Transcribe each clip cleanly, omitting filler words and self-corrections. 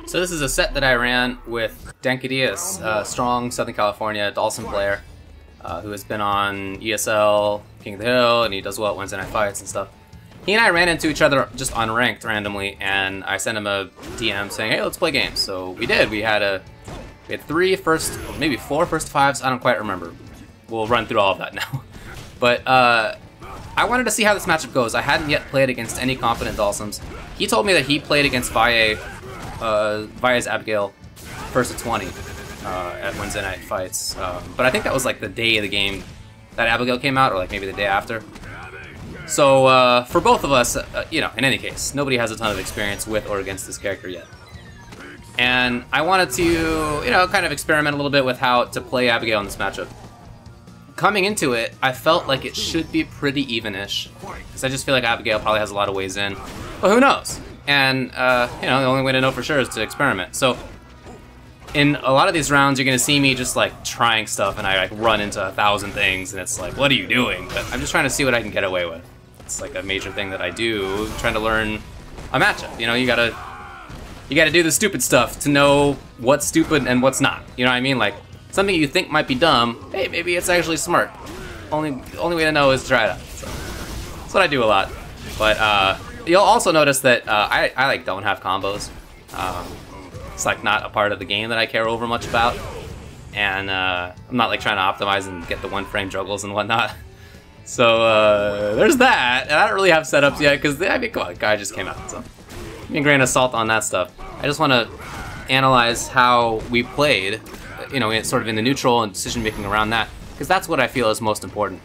So this is a set that I ran with Dankadillas, a strong Southern California Dawson player who has been on ESL, King of the Hill, and he does well at Wednesday Night Fights and stuff. He and I ran into each other just unranked randomly, and I sent him a DM saying, "Hey, let's play games." So we did. We had three first, maybe four first fives. I don't quite remember. We'll run through all of that now. But I wanted to see how this matchup goes. I hadn't yet played against any confident Dawsons. He told me that he played against Valla's Abigail first to 20 at Wednesday Night Fights. But I think that was like the day of the game that Abigail came out, or like maybe the day after. So for both of us, you know, in any case, nobody has a ton of experience with or against this character yet. And I wanted to, you know, kind of experiment a little bit with how to play Abigail in this matchup. Coming into it, I felt like it should be pretty even-ish, because I just feel like Abigail probably has a lot of ways in, but who knows? And, you know, the only way to know for sure is to experiment. So, in a lot of these rounds, you're going to see me just, like, trying stuff, and I, like, run into 1,000 things, and it's like, what are you doing? But I'm just trying to see what I can get away with. It's, like, a major thing that I do, trying to learn a matchup. You know, you gotta do the stupid stuff to know what's stupid and what's not. You know what I mean? Like, something you think might be dumb, hey, maybe it's actually smart. Only way to know is to try it out. So, that's what I do a lot. But you'll also notice that I like don't have combos. It's like not a part of the game that I care over much about, and I'm not like trying to optimize and get the one-frame juggles and whatnot. So there's that. And I don't really have setups yet because I mean, come on, the guy just came out. So give me a grain of salt on that stuff. I just want to analyze how we played. You know, sort of in the neutral and decision making around that, because that's what I feel is most important.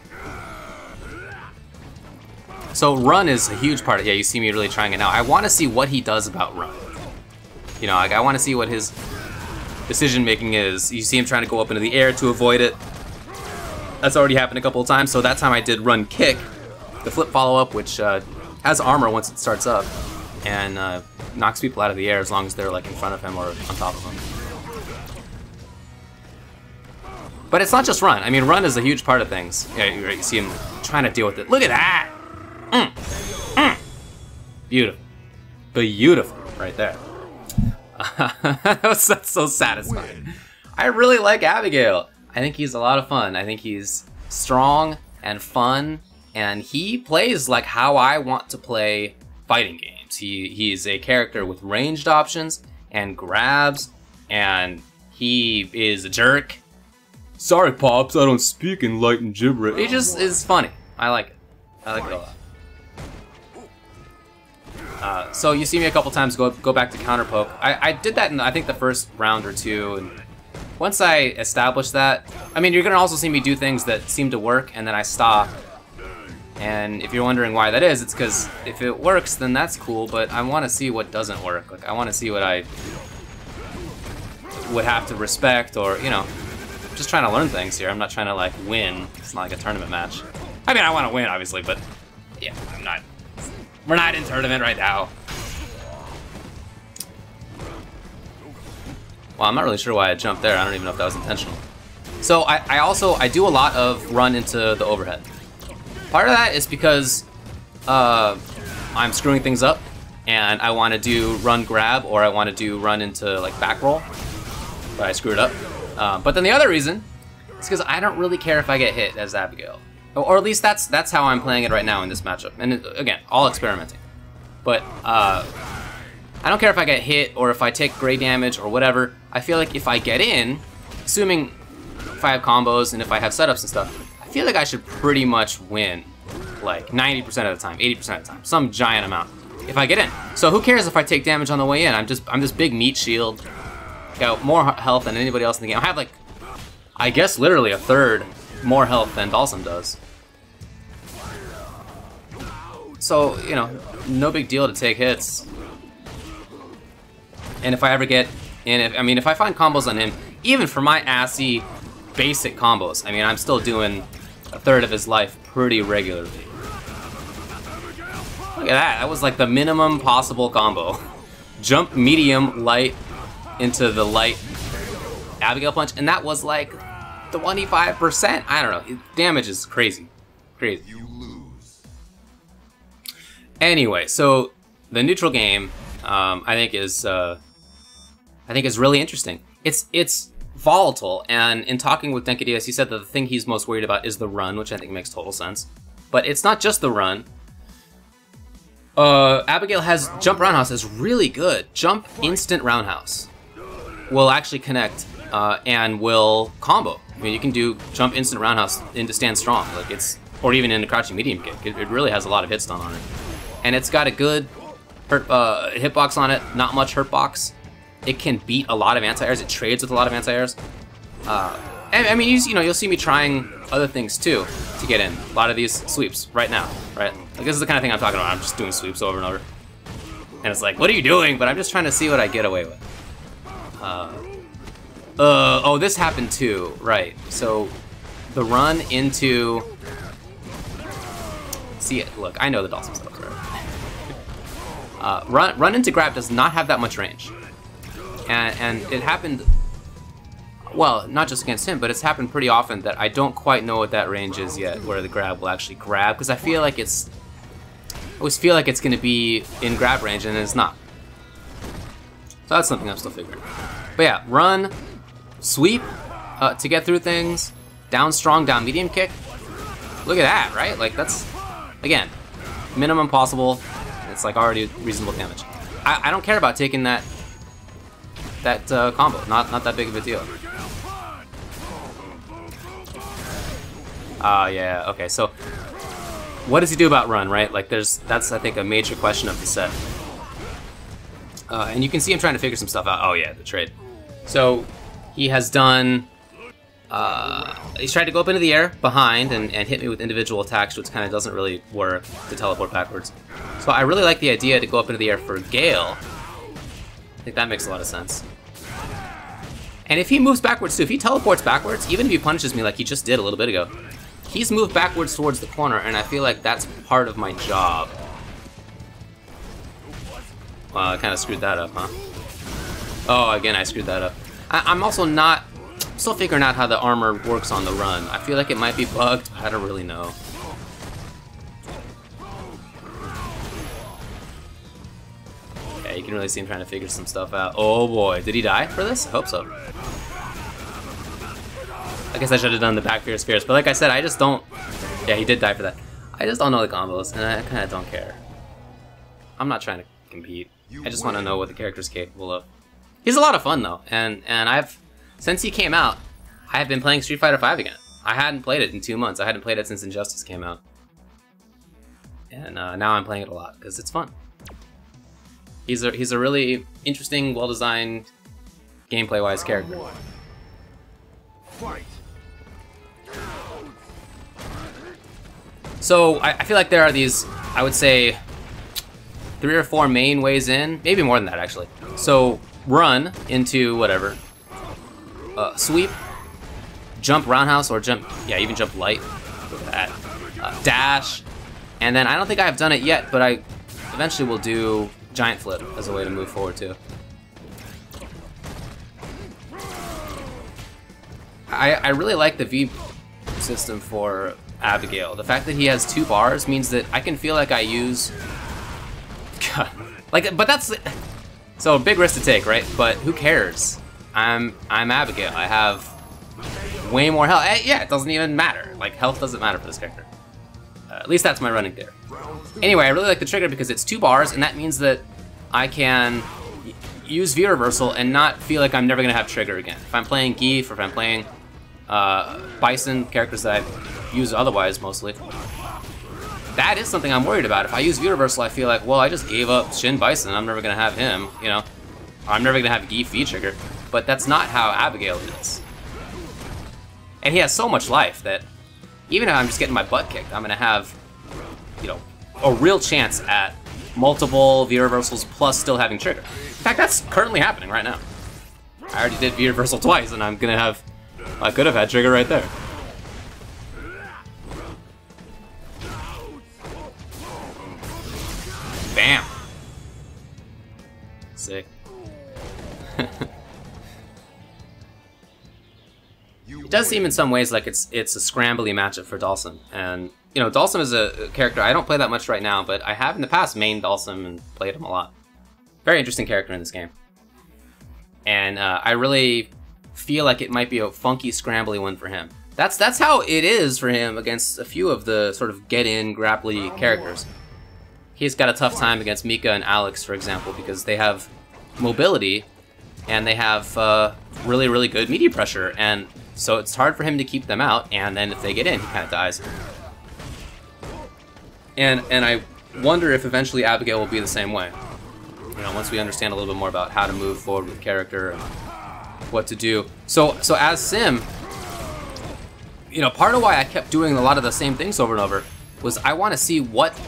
So run is a huge part of it. Yeah, you see me really trying it now. I want to see what he does about run. You know, like I want to see what his decision making is. You see him trying to go up into the air to avoid it. That's already happened a couple of times. So that time I did run kick, the flip follow up, which has armor once it starts up, and knocks people out of the air as long as they're like in front of him or on top of him. But it's not just run. I mean, run is a huge part of things. Yeah, you see him trying to deal with it. Look at that! Beautiful. Beautiful, right there. That's so satisfying. I really like Abigail. I think he's a lot of fun. I think he's strong and fun, and he plays like how I want to play fighting games. He's a character with ranged options and grabs, and he is a jerk. Sorry, Pops, I don't speak in light and gibberish. It just is funny. I like it. I like it a lot. So you see me a couple times go back to counter poke. I did that in, I think, the first round or two, and once I established that, I mean, you're gonna also see me do things that seem to work, and then I stop. And if you're wondering why that is, it's because if it works, then that's cool, but I want to see what doesn't work. Like, I want to see what I would have to respect, or, you know, just trying to learn things here. I'm not trying to like win. It's not like a tournament match. I mean, I want to win, obviously, but yeah, I'm not. We're not in tournament right now. Well, I'm not really sure why I jumped there. I don't even know if that was intentional. So I do a lot of run into the overhead. Part of that is because I'm screwing things up, and I want to do run grab, or I want to do run into like back roll, but I screwed up. But then the other reason is because I don't really care if I get hit as Abigail. Or at least that's how I'm playing it right now in this matchup. And again, all experimenting. But I don't care if I get hit or if I take gray damage or whatever. I feel like if I get in, assuming if I have combos and if I have setups and stuff, I feel like I should pretty much win like 90% of the time, 80% of the time, some giant amount if I get in. So who cares if I take damage on the way in? I'm this big meat shield. Got more health than anybody else in the game. I have like, I guess literally a third more health than Dawson does. So, you know, no big deal to take hits. And if I ever get in, I mean, if I find combos on him, even for my assy basic combos, I mean, I'm still doing a third of his life pretty regularly. Look at that, that was like the minimum possible combo. Jump medium, light, into the light Abigail punch, and that was like 25%. I don't know. Damage is crazy. Crazy. You lose. Anyway, so the neutral game, I think is I think is really interesting. It's volatile, and in talking with Dankadillas, he said that the thing he's most worried about is the run, which I think makes total sense. But it's not just the run. Abigail has jump roundhouse is really good. Jump instant roundhouse will actually connect and will combo. I mean, you can do jump instant roundhouse into stand strong, like or even into crouching medium kick. It really has a lot of hit stun on it, and it's got a good hitbox on it. Not much hurtbox. It can beat a lot of anti-airs. It trades with a lot of anti-airs. And I mean, you'll see me trying other things too to get in. A lot of these sweeps right now, right? Like this is the kind of thing I'm talking about. I'm just doing sweeps over and over, and it's like, what are you doing? But I'm just trying to see what I get away with. Oh, this happened too, right? So the run into. See, look, I know the Dawson setups, right? Run into grab does not have that much range. And it happened, well, not just against him, but it's happened pretty often that I don't quite know what that range is yet, where the grab will actually grab, because I always feel like it's going to be in grab range, and it's not. So that's something I'm still figuring. But yeah, run, sweep to get through things, down strong, down medium kick. Look at that, right? Like that's, again, minimum possible. It's like already reasonable damage. I don't care about taking that combo. Not that big of a deal. Yeah, okay, so what does he do about run, right? Like that's I think a major question of the set. And you can see him trying to figure some stuff out. Oh yeah, the trade. So he has done he's tried to go up into the air behind and hit me with individual attacks, which kind of doesn't really work to teleport backwards. So I really like the idea to go up into the air for Gale. I think that makes a lot of sense. And if he moves backwards too, if he teleports backwards, even if he punishes me like he just did a little bit ago, he's moved backwards towards the corner, and I feel like that's part of my job. Well, I kind of screwed that up, huh? Oh, again, I screwed that up. I'm also not... still figuring out how the armor works on the run. I feel like it might be bugged, but I don't really know. Yeah, you can really see him trying to figure some stuff out. Oh boy, did he die for this? I hope so. I guess I should have done the back fierce, but like I said, I just don't... Yeah, he did die for that. I just don't know the combos, and I kind of don't care. I'm not trying to compete. I just want to know what the character's capable of. He's a lot of fun though, and since he came out, I have been playing Street Fighter V again. I hadn't played it in 2 months. I hadn't played it since Injustice came out. And now I'm playing it a lot, because it's fun. He's a really interesting, well-designed, gameplay-wise character. So, I feel like there are these, I would say, 3 or 4 main ways in. Maybe more than that, actually. So, run into whatever. Sweep, jump roundhouse, or jump, yeah, even jump light. Look at that. Dash, and then I don't think I've done it yet, but I eventually will do giant flip as a way to move forward too. I really like the V system for Abigail. The fact that he has 2 bars means that I can feel like I use... God. Like, but that's... So, big risk to take, right? But who cares? I'm Abigail. I have way more health. Yeah, it doesn't even matter. Like, health doesn't matter for this character. At least that's my running theory. Anyway, I really like the trigger because it's 2 bars, and that means that I can use V reversal and not feel like I'm never gonna have trigger again. If I'm playing Geef, or if I'm playing Bison, characters that I use otherwise mostly, that is something I'm worried about. If I use V reversal, I feel like, well, I just gave up Shin Bison. I'm never gonna have him, you know. I'm never gonna have Geef V trigger. But that's not how Abigail is. And he has so much life that even if I'm just getting my butt kicked, I'm gonna have, you know, a real chance at multiple V reversals plus still having trigger. In fact, that's currently happening right now. I already did V reversal twice, and I'm gonna have, I could have had trigger right there. Bam. Sick. It does seem in some ways like it's a scrambly matchup for Dalsum, and you know, Dalsum is a character I don't play that much right now, but I have in the past mained Dalsum and played him a lot. Very interesting character in this game. and I really feel like it might be a funky, scrambly one for him. That's how it is for him against a few of the sort of get-in, grapply characters. He's got a tough time against Mika and Alex, for example, because they have mobility, and they have really, really good media pressure, and so it's hard for him to keep them out, and then if they get in, he kind of dies. And I wonder if eventually Abigail will be the same way. You know, once we understand a little bit more about how to move forward with character and what to do. So as Sim, you know, part of why I kept doing a lot of the same things over and over was I want to see what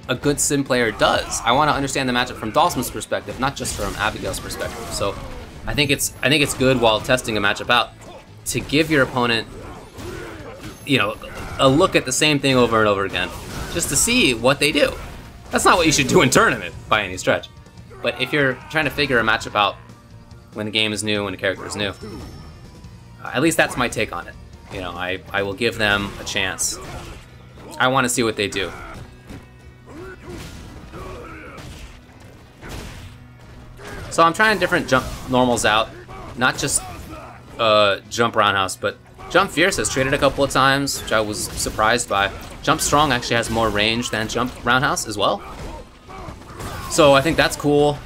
a good Sim player does. I want to understand the matchup from Dalsum's perspective, not just from Abigail's perspective. So I think it's good while testing a matchup out to give your opponent, you know, a look at the same thing over and over again, just to see what they do. That's not what you should do in tournament by any stretch. But if you're trying to figure a matchup out when the game is new, when the character is new, at least that's my take on it. You know, I will give them a chance. I want to see what they do. So I'm trying different jump normals out, not just jump roundhouse, but jump fierce has traded a couple of times, which I was surprised by. Jump strong actually has more range than jump roundhouse as well. So I think that's cool.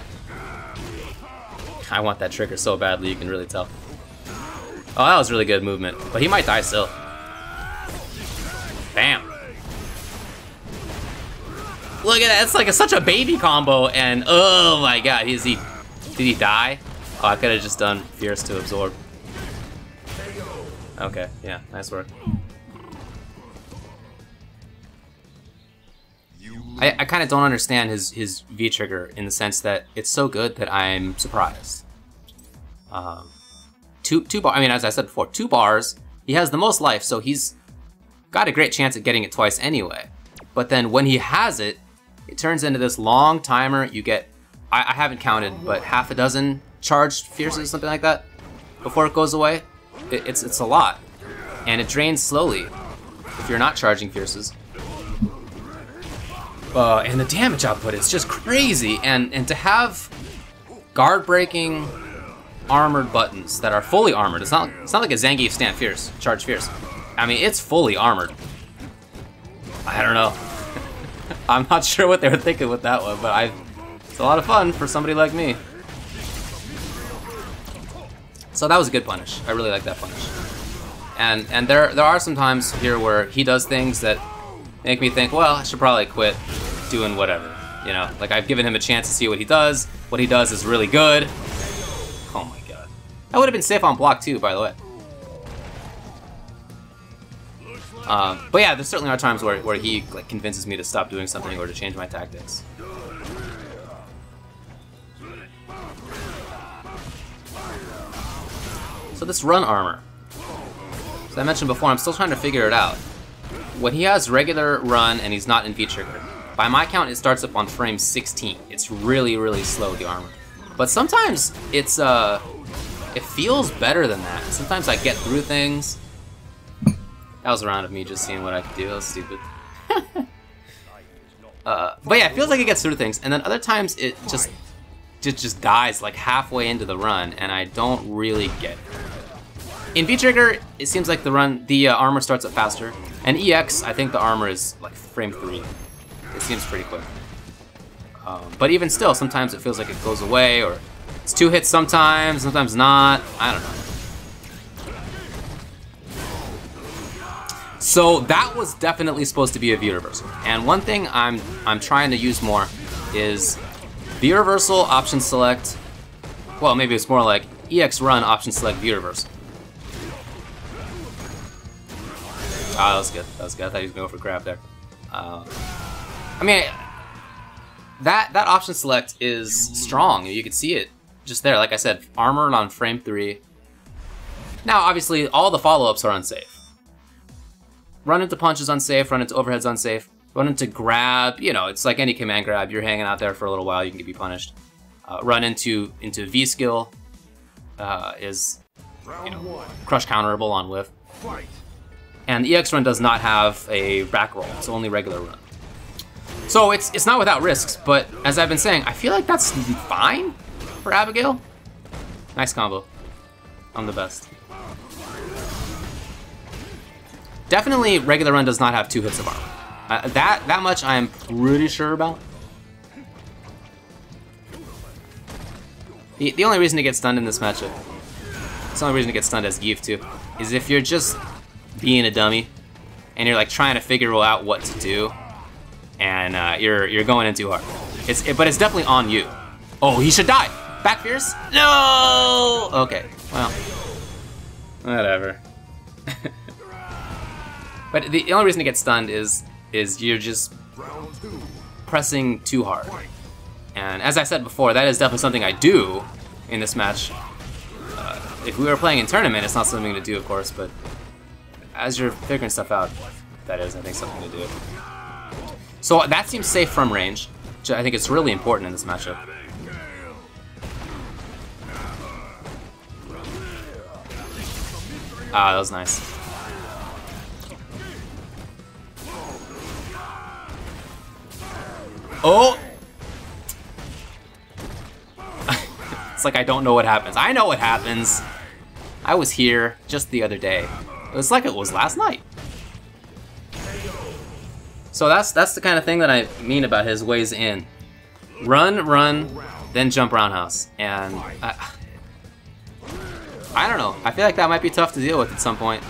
I want that trigger so badly, you can really tell. Oh, that was really good movement, but he might die still. Bam. Look at that, it's like such a baby combo, and oh my god, did he die? Oh, I could have just done fierce to absorb. Okay, yeah, nice work. I kind of don't understand his V trigger in the sense that it's so good that I'm surprised. Two bar. I mean, as I said before, 2 bars. He has the most life, so he's got a great chance at getting it twice anyway. But then when he has it, it turns into this long timer. You get, I haven't counted, but half a dozen charged fierces, something like that, before it goes away. It's a lot, and it drains slowly if you're not charging fierces. And the damage output is just crazy, and to have guard breaking armored buttons that are fully armored. It's not like a Zangief stand fierce, charge fierce. I mean, it's fully armored. I don't know. I'm not sure what they were thinking with that one, but it's a lot of fun for somebody like me. So that was a good punish. I really like that punish. And there are some times here where he does things that make me think, well, I should probably quit doing whatever. You know, like I've given him a chance to see what he does. What he does is really good. Oh my god. That would have been safe on block too, by the way. But yeah, there certainly are times where he like convinces me to stop doing something or to change my tactics. So this run armor. As I mentioned before, I'm still trying to figure it out. When he has regular run and he's not in V-trigger, by my count it starts up on frame 16. It's really, really slow, the armor. But sometimes it feels better than that. Sometimes I get through things. That was a round of me just seeing what I could do. That was stupid. But yeah, it feels like it gets through things, and then other times it just dies like halfway into the run, and I don't really get it. In V-trigger, it seems like the armor starts up faster, and EX, I think the armor is like frame 3. It seems pretty quick. But even still, sometimes it feels like it goes away, or it's 2 hits sometimes not. I don't know. So that was definitely supposed to be a V reversal. And one thing I'm trying to use more is V reversal, option select. Well, maybe it's more like EX run, option select, V reversal. Ah, that was good. That was good. I thought he was going for grab there. I mean, that option select is strong. You can see it just there. Like I said, armored on frame 3. Now, obviously, all the follow-ups are unsafe. Run into punch is unsafe, run into overhead's unsafe, run into grab, you know, it's like any command grab. You're hanging out there for a little while, you can be punished. Run into V skill is, you know, crush counterable on whiff. And the EX run does not have a back roll, it's only regular run. So it's not without risks, but as I've been saying, I feel like that's fine for Abigail. Nice combo. I'm the best. Definitely, regular run does not have 2 hits of armor. That much I am pretty sure about. The only reason to get stunned in this matchup, the only reason to get stunned as Give too, is if you're just being a dummy and you're like trying to figure out what to do, and you're going in too hard. But it's definitely on you. Oh, he should die. Back fierce? No. Okay. Well, whatever. But the only reason to get stunned is you're just pressing too hard. And as I said before, that is definitely something I do in this match. If we were playing in tournament, it's not something to do, of course, but as you're figuring stuff out, that is, I think, something to do. So that seems safe from range, which I think is really important in this matchup. Ah, that was nice. Oh! It's like I don't know what happens. I know what happens. I was here just the other day. It's like it was last night. So that's the kind of thing that I mean about his ways in. Run, then jump roundhouse. And I don't know. I feel like that might be tough to deal with at some point.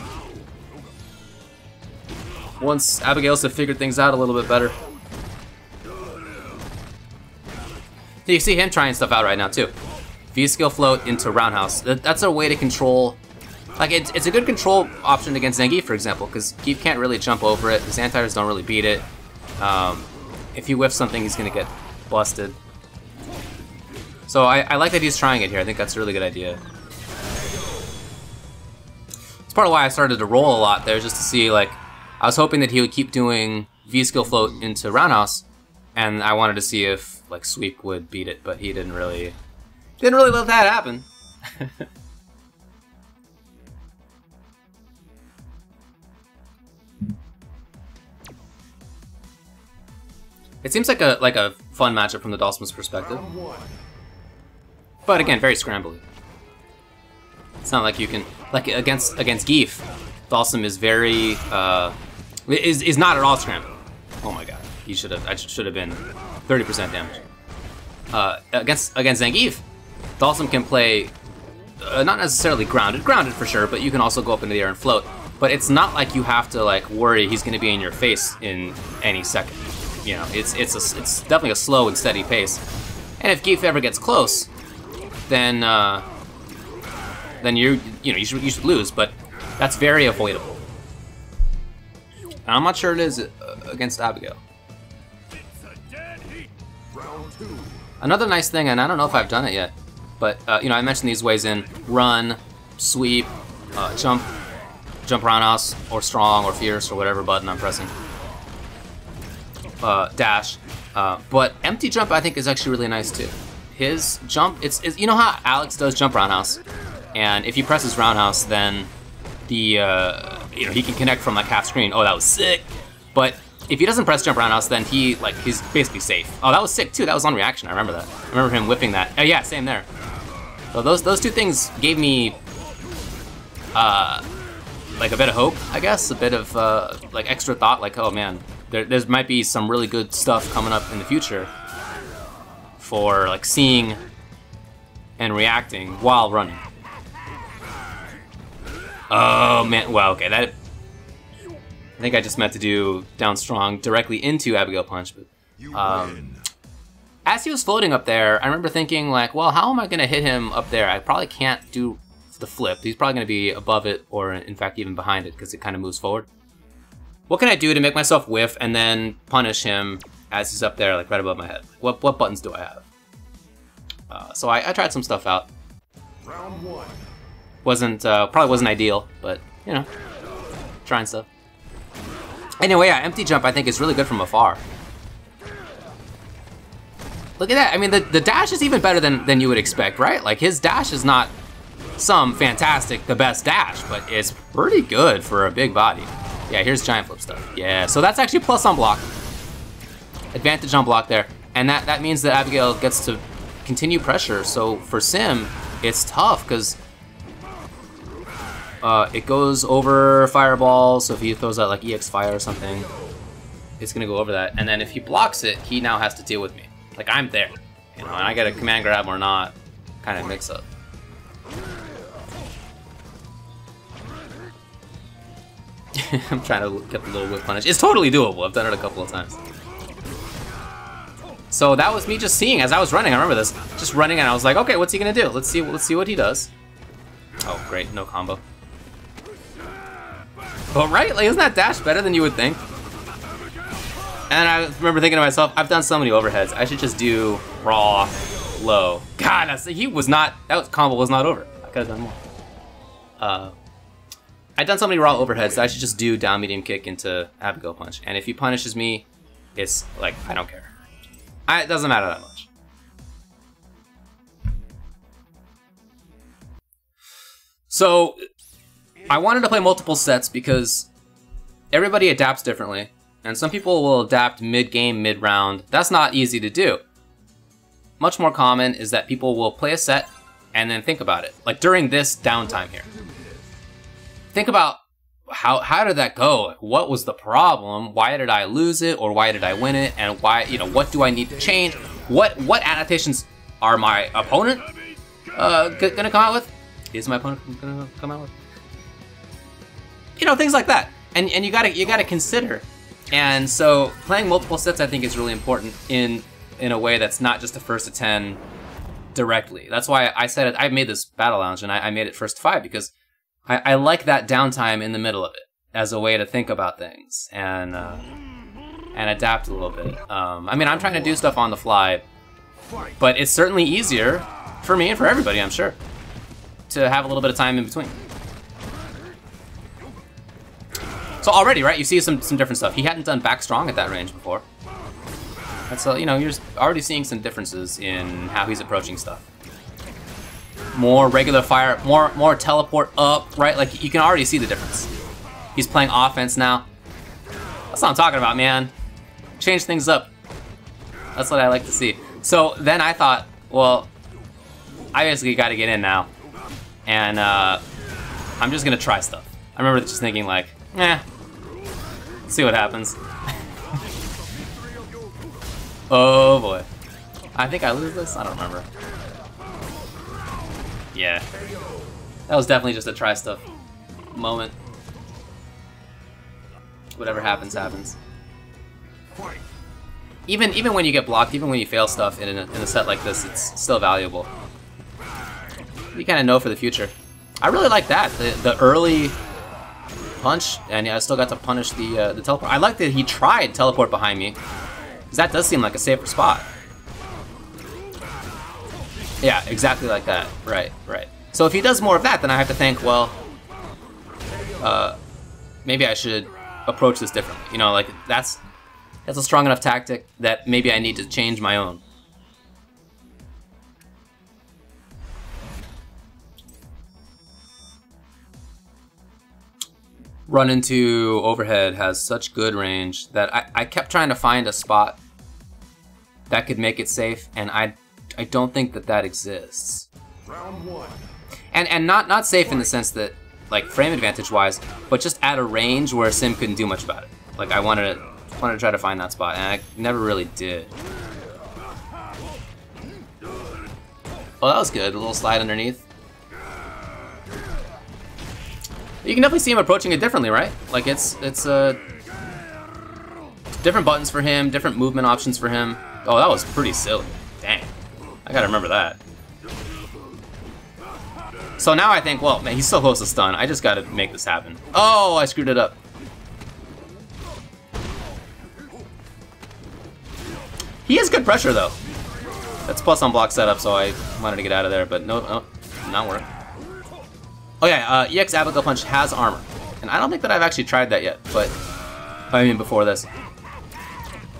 Once Abigail's have figured things out a little bit better. You see him trying stuff out right now too. V-skill float into roundhouse. That's a way to control. Like it's a good control option against Zangief, for example, because Gief can't really jump over it. His anti-airs don't really beat it. If he whiffs something, he's gonna get busted. So I like that he's trying it here. I think that's a really good idea. It's part of why I started to roll a lot there, just to see, like, I was hoping that he would keep doing V-skill float into roundhouse, and I wanted to see if like sweep would beat it, but he didn't really let that happen. It seems like a fun matchup from the Dhalsim's perspective, but again, very scrambly. It's not like you can against Gief. Dhalsim is very is not at all scrambly. Oh my god, I should have been 30% damage. Against Zangief, Dhalsim can play not necessarily grounded for sure, but you can also go up into the air and float. But it's not like you have to like worry he's going to be in your face in any second. You know, it's definitely a slow and steady pace. And if Gief ever gets close, then you should lose. But that's very avoidable. And I'm not sure it is against Abigail. Another nice thing, and I don't know if I've done it yet, but I mentioned these ways in: run, sweep, jump roundhouse, or strong, or fierce, or whatever button I'm pressing. Dash, but empty jump I think is actually really nice too. His jump, it's you know how Alex does jump roundhouse, and if he presses roundhouse, then the he can connect from like half screen. Oh, that was sick. But if he doesn't press jump roundhouse, then he's basically safe. Oh, that was sick too. That was on reaction. I remember that. I remember him whipping that. Oh yeah, same there. So those two things gave me like a bit of hope, I guess, a bit of like extra thought. Like, oh man, there might be some really good stuff coming up in the future for like seeing and reacting while running. Oh man, well, okay, that. I think I just meant to do down strong directly into Abigail punch, but as he was floating up there, I remember thinking like, well, how am I gonna hit him up there? I probably can't do the flip. He's probably gonna be above it, or in fact even behind it, because it kind of moves forward. What can I do to make myself whiff and then punish him as he's up there, like right above my head? What buttons do I have? So I tried some stuff out. Round one. Probably wasn't ideal, but you know, trying stuff. Anyway, yeah, empty jump I think is really good from afar. Look at that. I mean, the dash is even better than you would expect, right? Like his dash is not some fantastic, the best dash, but it's pretty good for a big body. Yeah, here's giant flip stuff. Yeah, so that's actually plus on block. Advantage on block there. And that means that Abigail gets to continue pressure. So for Sim, it's tough because it goes over fireball, so if he throws out like EX fire or something, it's gonna go over that. And then if he blocks it, he now has to deal with me. Like, I'm there, you know, and I get a command grab or not kind of mix up. I'm trying to get the little whip punish. It's totally doable. I've done it a couple of times. So that was me just seeing as I was running. I remember this, just running, and I was like, okay, what's he gonna do? Let's see what he does. Oh, great, no combo. But right, like, isn't that dash better than you would think? And I remember thinking to myself, I've done so many overheads. I should just do raw, low. God, that combo was not over. I could have done more. I've done so many raw overheads that I should just do down medium kick into Abigail punch. And if he punishes me, it's like, I don't care. It doesn't matter that much. So, I wanted to play multiple sets because everybody adapts differently. And some people will adapt mid-game, mid-round. That's not easy to do. Much more common is that people will play a set and then think about it. Like during this downtime here. Think about how did that go? What was the problem? Why did I lose it, or why did I win it? And why, you know, what do I need to change? What adaptations are my opponent gonna come out with? Is my opponent gonna come out with? You know, things like that. And you gotta consider. And so playing multiple sets, I think, is really important in a way that's not just a first to 10 directly. That's why I said it. I made this battle lounge and I made it first to 5 because I like that downtime in the middle of it as a way to think about things and adapt a little bit. I mean, I'm trying to do stuff on the fly, but it's certainly easier for me and for everybody, I'm sure, to have a little bit of time in between. So already, right, you see some different stuff. He hadn't done back strong at that range before. And so, you know, you're already seeing some differences in how he's approaching stuff. More regular fire, more teleport up, right? Like, you can already see the difference. He's playing offense now. That's what I'm talking about, man. Change things up. That's what I like to see. So then I thought, well, I basically got to get in now. And I'm just going to try stuff. I remember just thinking like, let's see what happens. Oh boy. I think I lose this? I don't remember. Yeah. That was definitely just a try stuff moment. Whatever happens, happens. Even when you get blocked, even when you fail stuff in a set like this, it's still valuable. You kind of know for the future. I really like that, the early punch, and I still got to punish the teleport. I like that he tried teleport behind me, because that does seem like a safer spot. Yeah, exactly like that. Right, right. So if he does more of that, then I have to think, well, maybe I should approach this differently. You know, like that's a strong enough tactic that maybe I need to change my own. Run into overhead has such good range that I kept trying to find a spot that could make it safe, and I don't think that exists. Round one. And not safe in the sense that, like, frame advantage wise, but just at a range where Sim couldn't do much about it. Like, I wanted to try to find that spot, and I never really did. Oh, that was good. A little slide underneath. You can definitely see him approaching it differently, right? Like, it's different buttons for him, different movement options for him. Oh, that was pretty silly. Dang. I gotta remember that. So now I think, well, man, he's so close to stun. I just gotta make this happen. Oh, I screwed it up. He has good pressure, though. That's plus on block setup, so I wanted to get out of there, but no, did not work. Oh yeah, EX Abigail Punch has armor. And I don't think that I've actually tried that yet, but I mean before this.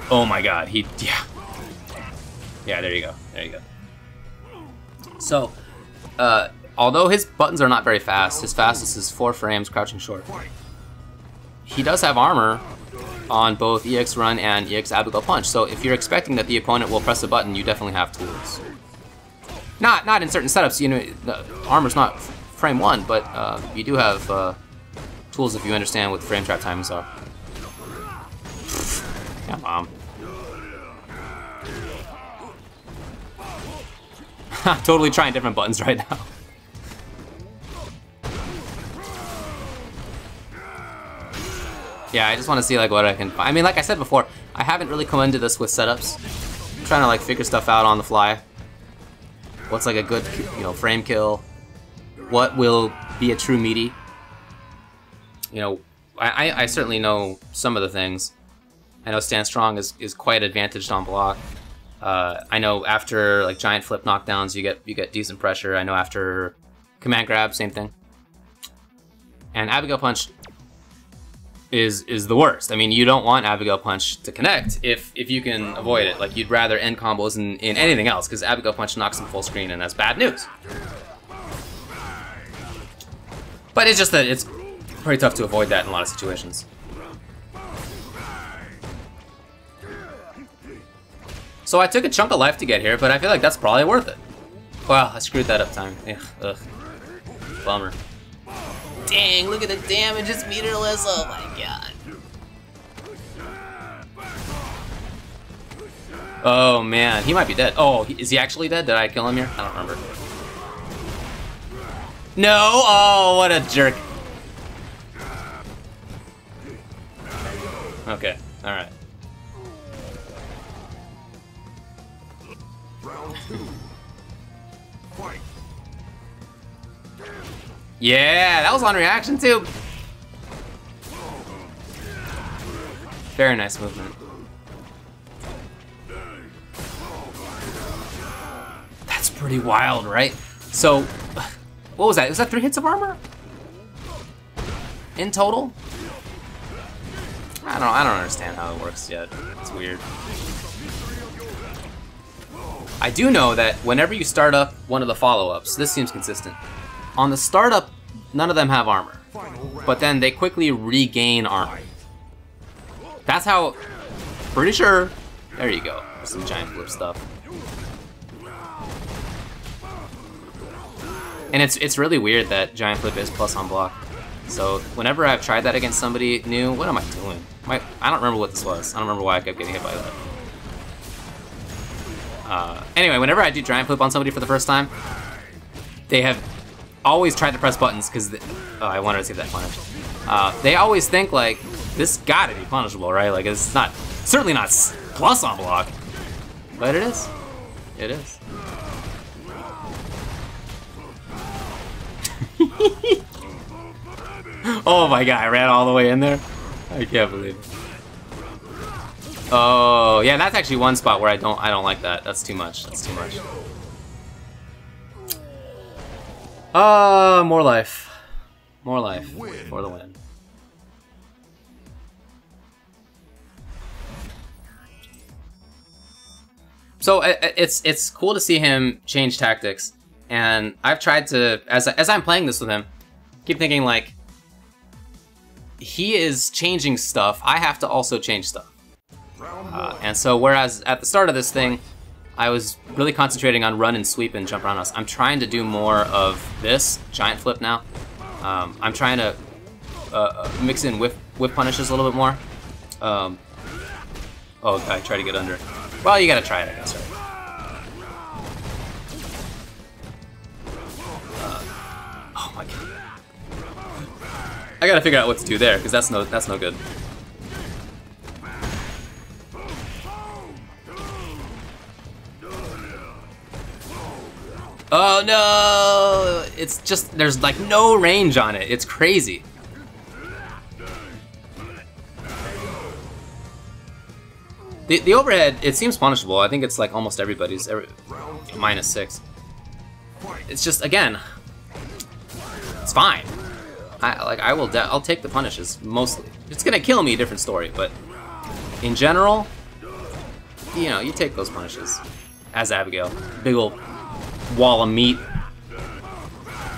Oh my god, yeah. Yeah, there you go, there you go. So, although his buttons are not very fast, his fastest is 4 frames, crouching short. He does have armor on both EX Run and EX Abigail Punch, so if you're expecting that the opponent will press a button, you definitely have tools. Not in certain setups. You know, the armor's not frame 1, but you do have tools if you understand what frame trap timings are. Come on. Totally trying different buttons right now. Yeah, I just want to see like what I can find. I mean, like I said before, I haven't really come into this with setups. I'm trying to like figure stuff out on the fly. What's like a good, you know, frame kill? What will be a true meaty? You know, I certainly know some of the things. I know stand strong is quite advantaged on block. I know after like giant flip knockdowns you get decent pressure. I know after command grab, same thing. And Abigail punch is the worst. I mean, you don't want Abigail punch to connect if you can avoid it. Like, you'd rather end combos in anything else, because Abigail punch knocks them full screen, and that's bad news. But it's just that it's pretty tough to avoid that in a lot of situations. So I took a chunk of life to get here, but I feel like that's probably worth it. Wow, I screwed that up time. Yeah, ugh. Bummer. Dang, look at the damage, it's meterless, oh my god. Oh man, he might be dead. Oh, is he actually dead? Did I kill him here? I don't remember. No, oh, what a jerk. Okay, alright. Round 2. Fight. Yeah, that was on reaction too. Very nice movement. That's pretty wild, right? So, what was that? Was that 3 hits of armor? In total? I don't understand how it works yet. It's weird. I do know that whenever you start up one of the follow-ups, this seems consistent. On the startup, none of them have armor, but then they quickly regain armor. That's how, pretty sure, there you go, some giant flip stuff. And it's really weird that giant flip is plus on block. So whenever I've tried that against somebody new, what am I doing? I don't remember what this was. I don't remember why I kept getting hit by that. Anyway, whenever I do giant flip on somebody for the first time, they have always tried to press buttons because I wanted to see that punish. They always think like this gotta be punishable, right? Like it's not, certainly not plus on block, but it is. It is. Oh my god! I ran all the way in there. I can't believe it. Oh yeah, that's actually one spot where I don't like that. That's too much. That's too much. More life. More life for the win. So it's cool to see him change tactics, and I've tried to, as I'm playing this with him, keep thinking like, he is changing stuff, I have to also change stuff. And so whereas at the start of this thing, I was really concentrating on run and sweep and jump around us, I'm trying to do more of this, giant flip now. I'm trying to mix in whip punishes a little bit more. Oh, I try to get under. Well, you gotta try it, I guess, right? Oh my god. I gotta figure out what to do there, because that's no good. Oh no! It's just, there's like no range on it. It's crazy. The overhead, it seems punishable. I think it's like almost everybody's, -6. It's just, again, it's fine. I'll take the punishes, mostly. It's gonna kill me, different story, but in general, you know, you take those punishes. As Abigail, big ol' wall of meat.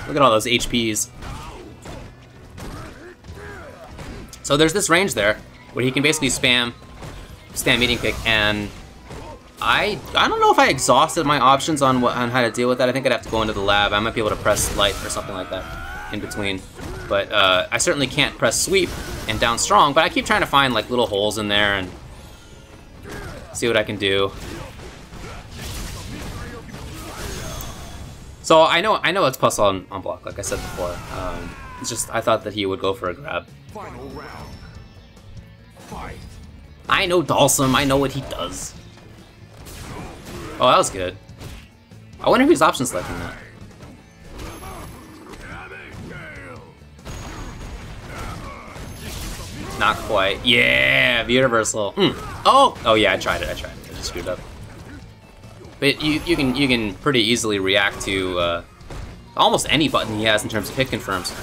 Look at all those HPs. So there's this range there, where he can basically spam meeting pick and I don't know if I exhausted my options on how to deal with that. I think I'd have to go into the lab. I might be able to press light or something like that in between. But I certainly can't press sweep and down strong, but I keep trying to find like little holes in there and see what I can do. So I know it's plus on block, like I said before. It's just I thought that he would go for a grab. Final round. Fight. I know Dalsum, I know what he does. Oh, that was good. I wonder if his options left in that. Not quite. Yeah, universal. Oh yeah, I tried it. I just screwed up. But you can pretty easily react to almost any button he has in terms of hit confirms.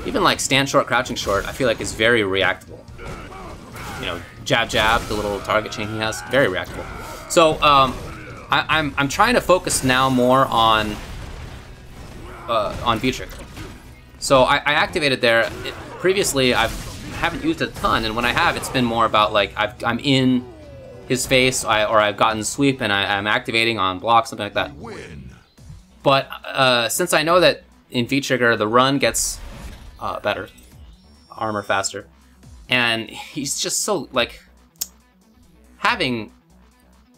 Even like stand short, crouching short, I feel like is very reactable. You know, jab jab, the little target chain he has, very reactable. So I'm trying to focus now more on V-trigger. So I activated there. Previously I haven't used it a ton, and when I have, it's been more about like I'm in his face, or I've gotten sweep and I'm activating on block, something like that. But since I know that in V-trigger the run gets better, armor faster, and he's just so like having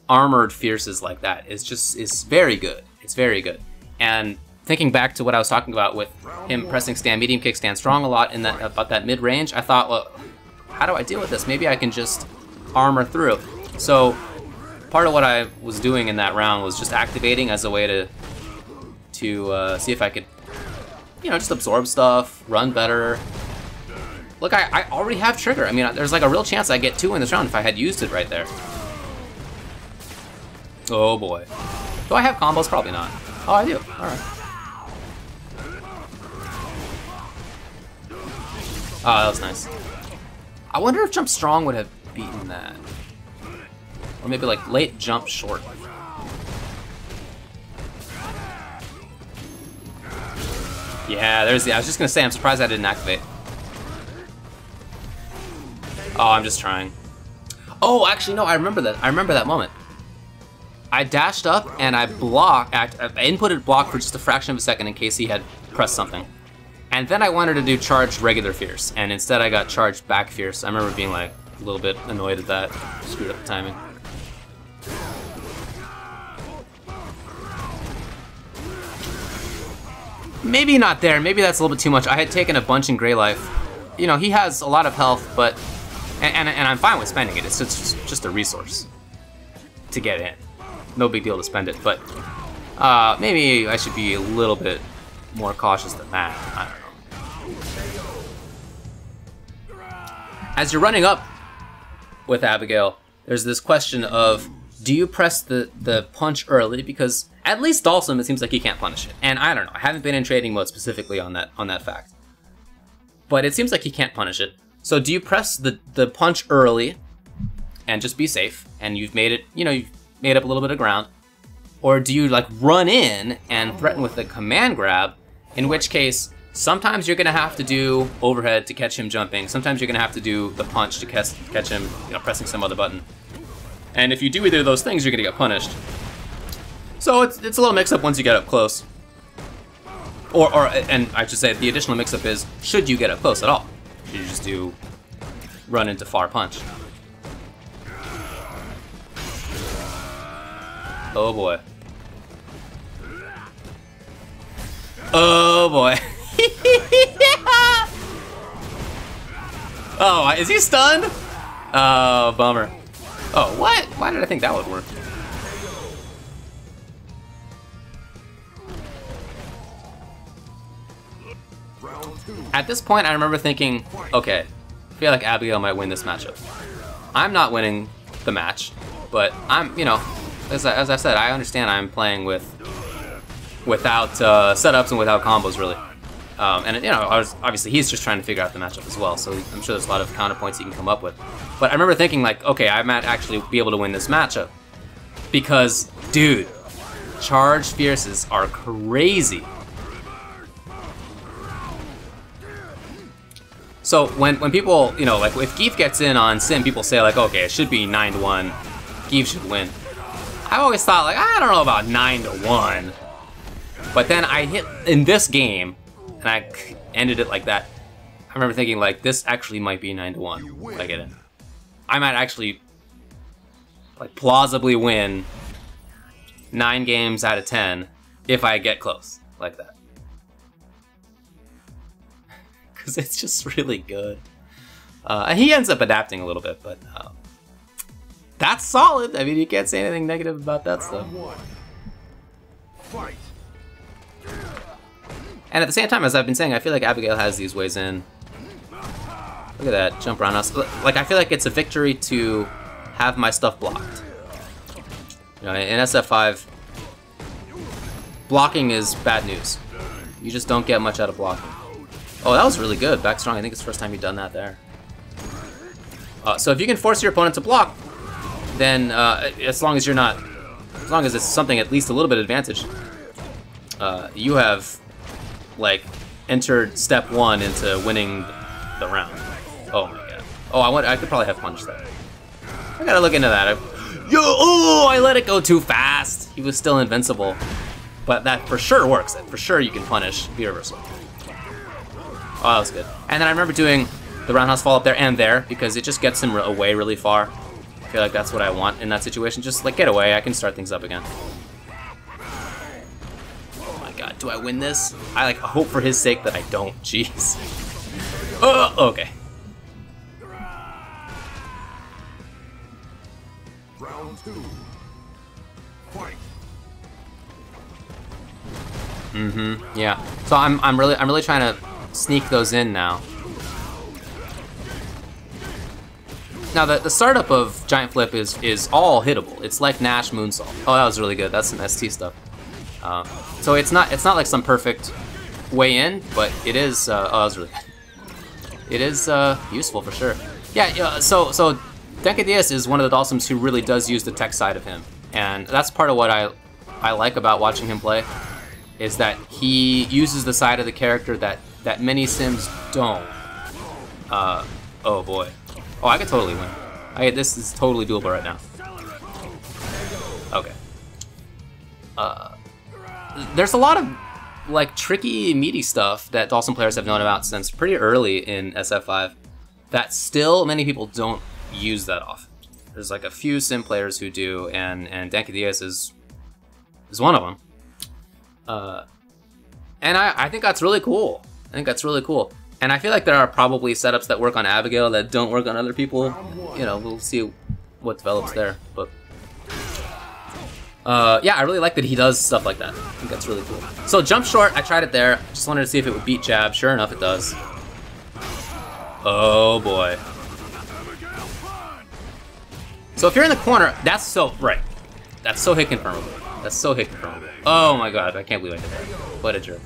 armored fierces like that is very good. It's very good. And thinking back to what I was talking about with him pressing stand medium kick, stand strong a lot in that about that mid range, I thought, well, how do I deal with this? Maybe I can just armor through. So part of what I was doing in that round was just activating as a way to see if I could, you know, just absorb stuff, run better. Look, I already have trigger. I mean, there's like a real chance I get 2 in this round if I had used it right there. Oh boy. Do I have combos? Probably not. Oh, I do. Alright. Oh, that was nice. I wonder if jump strong would have beaten that. Or maybe like late jump short. Yeah, there's the, I was just gonna say, I'm surprised I didn't activate. Oh, I'm just trying. Oh, actually no, I remember that. I remember that moment. I dashed up and I inputted block for just a fraction of a second in case he had pressed something. And then I wanted to do charged regular fierce, and instead I got charged back fierce. I remember being like a little bit annoyed at that. Screwed up the timing. Maybe not there, maybe that's a little bit too much. I had taken a bunch in Grey Life. You know, he has a lot of health, but, and I'm fine with spending it. It's just a resource to get in. No big deal to spend it, but maybe I should be a little bit more cautious than that. I don't know. As you're running up with Abigail, there's this question of, do you press the punch early? Because at least Dalsum, it seems like he can't punish it. And I don't know, I haven't been in trading mode specifically on that fact. But it seems like he can't punish it. So do you press the punch early and just be safe, and you've made it, you know, you've made up a little bit of ground? Or do you like run in and threaten with the command grab, in which case sometimes you're gonna have to do overhead to catch him jumping, sometimes you're gonna have to do the punch to catch him, you know, pressing some other button. And if you do either of those things, you're gonna get punished. So it's a little mix-up once you get up close. And I should say the additional mix-up is, should you get up close at all? Should you just do run into far punch? Oh boy. Oh boy. Oh, is he stunned? Oh, bummer. Oh, what? Why did I think that would work? At this point, I remember thinking, okay, I feel like Abigail might win this matchup. I'm not winning the match, but I'm, you know, as I said, I understand I'm playing without setups and without combos, really. And, you know, obviously he's just trying to figure out the matchup as well, so I'm sure there's a lot of counterpoints he can come up with. But I remember thinking, like, okay, I might actually be able to win this matchup. Because, dude, charged fierces are crazy. So when people, you know, like if Geef gets in on Sim, people say like, okay, it should be 9-1, Geef should win. I've always thought, like, I don't know about 9-1. But then I hit in this game, and I ended it like that. I remember thinking, like, this actually might be 9-1. If I get it. I might actually, like, plausibly win 9 games out of 10 if I get close like that. Because it's just really good. And he ends up adapting a little bit, but that's solid. I mean, you can't say anything negative about that stuff. Fight. And at the same time, as I've been saying, I feel like Abigail has these ways in. Look at that, jump around us. Like, I feel like it's a victory to have my stuff blocked. You know, in SF5, blocking is bad news. You just don't get much out of blocking. Oh, that was really good. Back strong. I think it's the first time you've done that there. So if you can force your opponent to block, then as long as it's something at least a little bit advantage, you have, like, entered step 1 into winning the round. Oh my god. Oh, I could probably have punched that. I gotta look into that. I let it go too fast. He was still invincible. But that for sure works. For sure you can punish V reversal. Oh, that was good. And then I remember doing the roundhouse fall up there and there because it just gets him away really far. I feel like that's what I want in that situation. Just, like, get away. I can start things up again. Oh my god, do I win this? I, like, hope for his sake that I don't. Jeez. Oh, okay. Round 2. Fight. Yeah. So I'm really trying to sneak those in now. Now the startup of Giant Flip is all hittable. It's like Nash Moonsault. Oh, that was really good. That's some ST stuff. So it's not like some perfect way in, but it is. Oh, that was really good. It is useful for sure. Yeah. So Dankadillas is one of the Dalsums who really does use the tech side of him, and that's part of what I like about watching him play, is that he uses the side of the character that many sims don't. Oh boy. Oh, I could totally win. This is totally doable right now. Okay. There's a lot of, like, tricky, meaty stuff that Dalsum players have known about since pretty early in SF5 that still many people don't use that often. There's, like, a few sim players who do, and Dankadillas is one of them. And I think that's really cool. I think that's really cool. And I feel like there are probably setups that work on Abigail that don't work on other people. You know, we'll see what develops there. But yeah, I really like that he does stuff like that. I think that's really cool. So jump short, I tried it there. Just wanted to see if it would beat jab. Sure enough, it does. Oh boy. So if you're in the corner, that's so right. That's so hit confirmable. That's so hit confirmable. Oh my god, I can't believe I did that. What a jerk.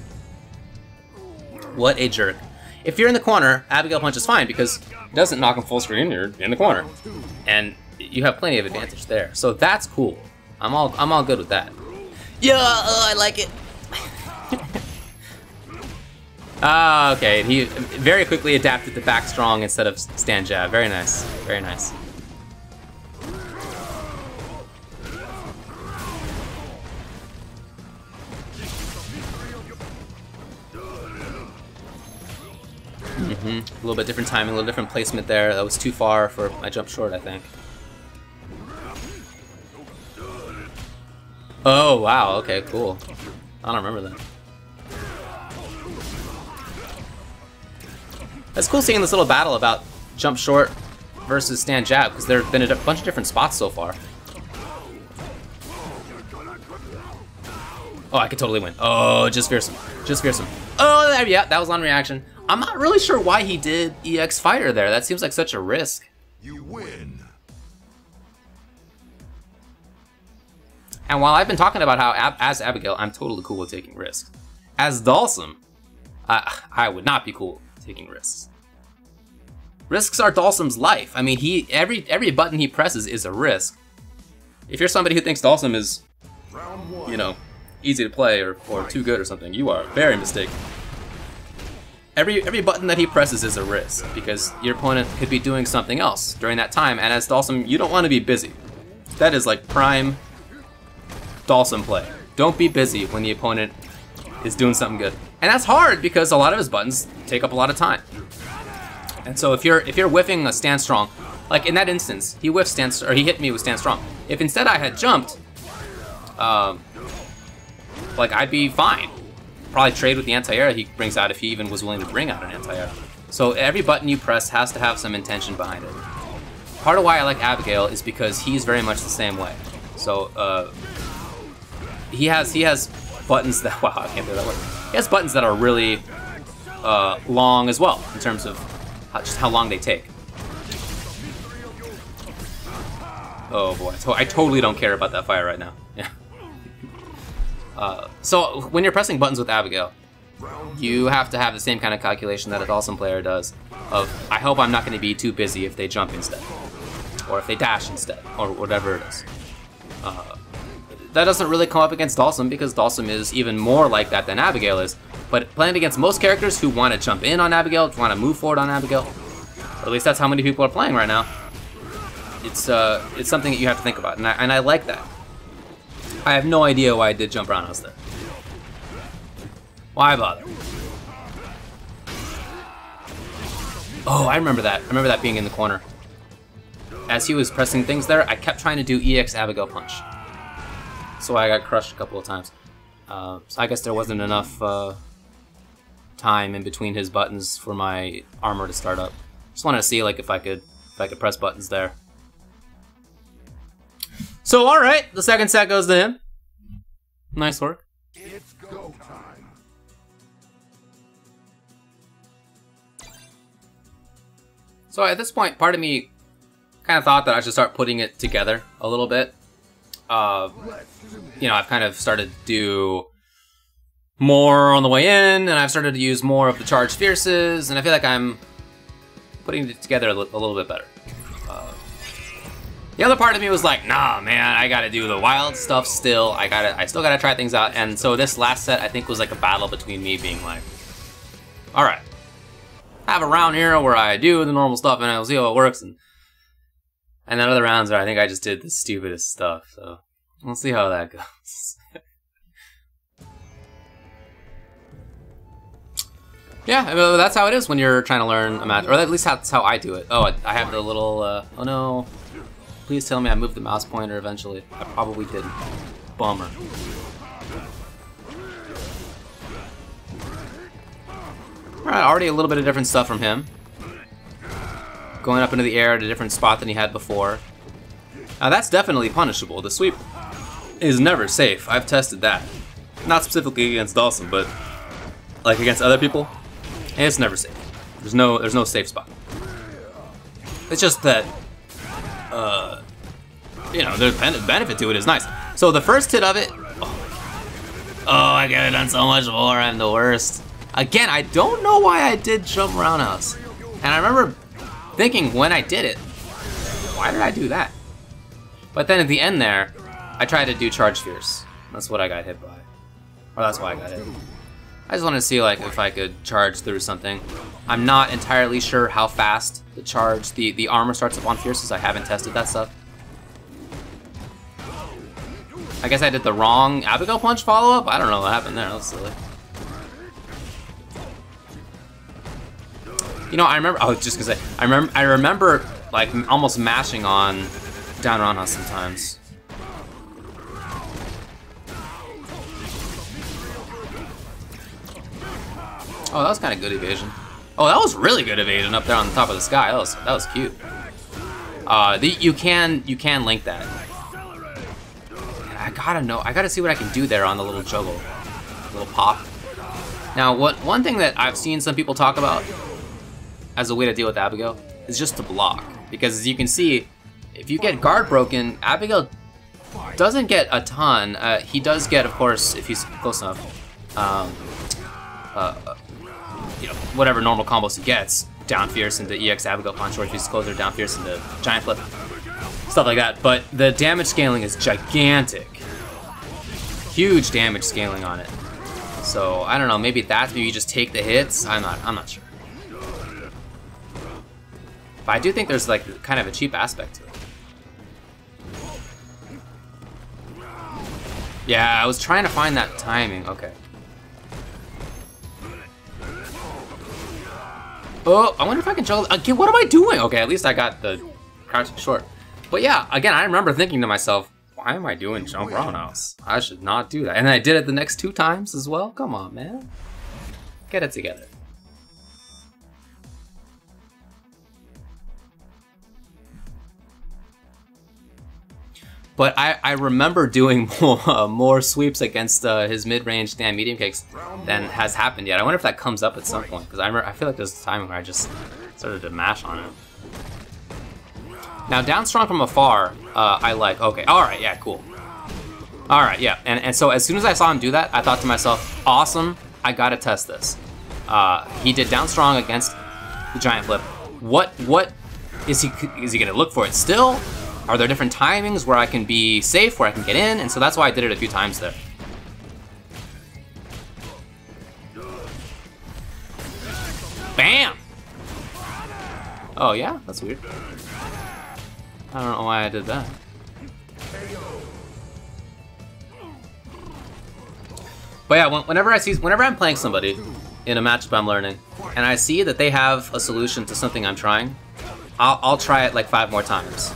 What a jerk. If you're in the corner, Abigail punch is fine because it doesn't knock him full screen, you're in the corner. And you have plenty of advantage there. So that's cool. I'm all good with that. Yeah, I like it. Okay, he very quickly adapted to back strong instead of stand jab. Very nice, very nice. A little bit different timing, a little different placement there. That was too far for my jump short, I think. Oh, wow, okay, cool. I don't remember that. It's cool seeing this little battle about jump short versus stand jab, because there have been a bunch of different spots so far. Oh, I could totally win. Oh, just fearsome. Just fearsome. Oh, yeah, that was on reaction. I'm not really sure why he did EX Fighter there. That seems like such a risk. You win. And while I've been talking about how, as Abigail, I'm totally cool with taking risks, as Dalsum, I would not be cool with taking risks. Risks are Dalsum's life. I mean, every button he presses is a risk. If you're somebody who thinks Dalsum is, you know, easy to play or too good or something, you are very mistaken. Every button that he presses is a risk, because your opponent could be doing something else during that time, and as Dalsum, you don't want to be busy. That is like prime Dhalsim play. Don't be busy when the opponent is doing something good. And that's hard because a lot of his buttons take up a lot of time. And so if you're whiffing a stand strong, like in that instance, he whiffed stand, or he hit me with stand strong. If instead I had jumped, like I'd be fine. Probably trade with the anti-air he brings out if he even was willing to bring out an anti-air. So every button you press has to have some intention behind it. Part of why I like Abigail is because he's very much the same way. So he has buttons that, wow, I can't do that word. He has buttons that are really long as well in terms of just how long they take. Oh boy, so I totally don't care about that fire right now. Yeah. So when you're pressing buttons with Abigail, you have to have the same kind of calculation that a Dhalsim player does of, I hope I'm not going to be too busy if they jump instead, or if they dash instead, or whatever it is. That doesn't really come up against Dhalsim because Dhalsim is even more like that than Abigail is, but playing against most characters who want to jump in on Abigail, want to move forward on Abigail, or at least that's how many people are playing right now, it's something that you have to think about, and I like that. I have no idea why I did jump roundhouse there. Why bother? Oh, I remember that. I remember that being in the corner. As he was pressing things there, I kept trying to do EX Abigail punch. So I got crushed a couple of times. So I guess there wasn't enough time in between his buttons for my armor to start up. Just wanted to see like if I could press buttons there. So all right, the second set goes to him. Nice work. It's go time. So at this point, part of me kind of thought that I should start putting it together a little bit. You know, I've kind of started to do more on the way in, and I've started to use more of the charged fierces, and I feel like I'm putting it together a little bit better. The other part of me was like, nah, man, I gotta do the wild stuff still. I still gotta try things out. And so this last set, I think, was like a battle between me being like, all right, I have a round here where I do the normal stuff and I'll see how it works. And then other rounds where I think I just did the stupidest stuff. So we'll see how that goes. Yeah, I mean, that's how it is when you're trying to learn a match, or at least that's how I do it. Oh, I have the little, oh no. Please tell me I moved the mouse pointer eventually. I probably didn't. Bummer. Alright, already a little bit of different stuff from him. Going up into the air at a different spot than he had before. Now that's definitely punishable. The sweep is never safe. I've tested that. Not specifically against Dhalsim, but like against other people, it's never safe. There's no safe spot. It's just that you know, the benefit to it is nice. So the first hit of it, oh, I could have done so much more, I'm the worst. Again, I don't know why I did jump roundhouse. And I remember thinking when I did it, why did I do that? But then at the end there, I tried to do charge fierce. That's what I got hit by. Or that's why I got hit. I just wanted to see like if I could charge through something. I'm not entirely sure how fast the charge, the armor starts up on fierces. I haven't tested that stuff. I guess I did the wrong Abigail punch follow-up? I don't know what happened there, that was silly. You know, I remember, I was just gonna say, I remember like almost mashing on down roundhouse sometimes. Oh, that was kind of good evasion. Oh, that was really good evasion up there on the top of the sky. That was cute. You can link that. And I gotta see what I can do there on the little juggle, little pop. Now, one thing that I've seen some people talk about as a way to deal with Abigail is just to block, because as you can see, if you get guard broken, Abigail doesn't get a ton. He does get, of course, if he's close enough, you know, whatever normal combos he gets, down fierce into EX Abigail punch, or if he's closer, down fierce into giant flip, stuff like that. But the damage scaling is gigantic, huge damage scaling on it. So I don't know, maybe you just take the hits. I'm not sure. But I do think there's like kind of a cheap aspect to it. Yeah, I was trying to find that timing. Okay. Oh, I wonder if I can juggle. Again, what am I doing? Okay, at least I got the crouching short. But yeah, again, I remember thinking to myself, why am I doing jump roundhouse? I should not do that. And then I did it the next 2 times as well. Come on, man. Get it together. But I remember doing more sweeps against his mid-range stand medium kicks than has happened yet. I wonder if that comes up at some point, because I feel like there's a time where I just started to mash on it. Now, down strong from afar, I like, okay, alright, yeah, cool. Alright, yeah, and so as soon as I saw him do that, I thought to myself, awesome, I gotta test this. He did down strong against the giant flip. What is he gonna look for it still? Are there different timings where I can be safe, where I can get in? And so that's why I did it a few times there. Bam! Oh yeah? That's weird. I don't know why I did that. But yeah, whenever I'm playing somebody in a matchup I'm learning, and I see that they have a solution to something I'm trying, I'll try it like 5 more times.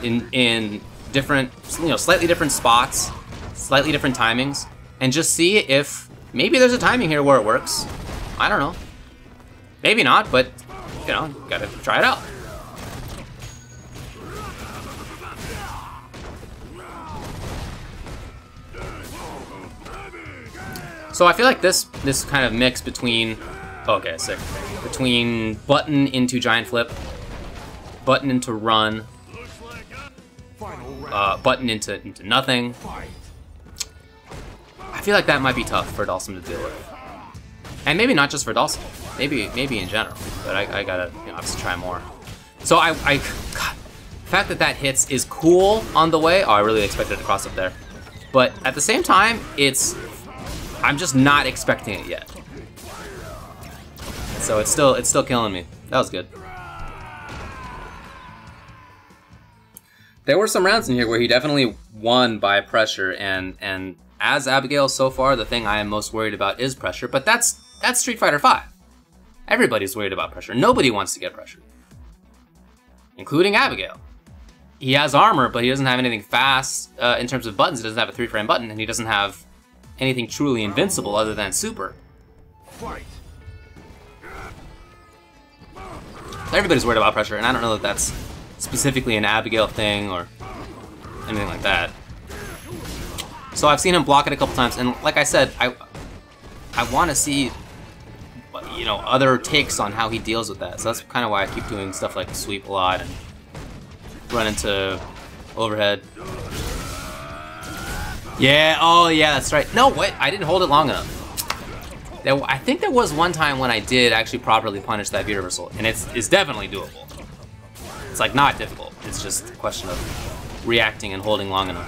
In different, slightly different spots, slightly different timings, and just see if maybe there's a timing here where it works. I don't know. Maybe not, but, gotta try it out. So I feel like this kind of mix between, okay, sick, between button into giant flip, button into run, button into nothing. I feel like that might be tough for Dalsum to deal with, and maybe not just for Dalsum, maybe in general. But I gotta obviously try more. So God, the fact that hits is cool on the way. Oh, I really expected to cross up there, but at the same time, I'm just not expecting it yet. So it's still killing me. That was good. There were some rounds in here where he definitely won by pressure, and as Abigail so far, the thing I am most worried about is pressure, but that's Street Fighter V. Everybody's worried about pressure. Nobody wants to get pressured, including Abigail. He has armor, but he doesn't have anything fast in terms of buttons. He doesn't have a 3-frame button, and he doesn't have anything truly invincible other than super. Everybody's worried about pressure, and I don't know that that's specifically an Abigail thing or anything like that. So I've seen him block it a couple times, and like I said, I want to see, other takes on how he deals with that. So that's kind of why I keep doing stuff like sweep a lot and run into overhead. Yeah, oh yeah, that's right. No, wait, I didn't hold it long enough. I think there was one time when I did actually properly punish that view reversal, and it's definitely doable. It's like not difficult. It's just a question of reacting and holding long enough.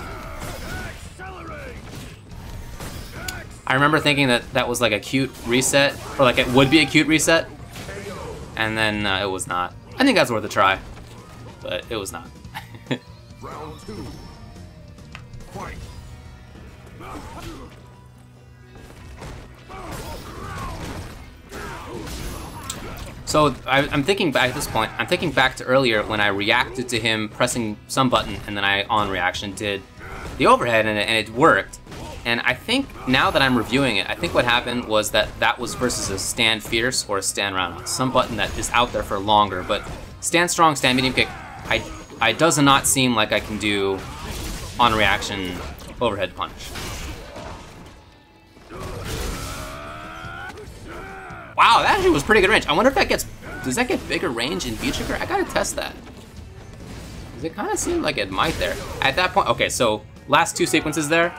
I remember thinking that was like a cute reset, or like it would be a cute reset, and then it was not. I think that's worth a try, but it was not. Round 2. Fight. So I'm thinking back at this point, I'm thinking back to earlier when I reacted to him pressing some button, and then I, on reaction, did the overhead, and it worked. And I think now that I'm reviewing it, I think what happened was that was versus a stand fierce or a stand roundhouse, some button that is out there for longer. But stand strong, stand medium kick, I does not seem like I can do on reaction overhead punch. Wow, that actually was pretty good range. I wonder if does that get bigger range in V-trigger? I gotta test that. Because it kind of seemed like it might there. At that point, okay, so last 2 sequences there,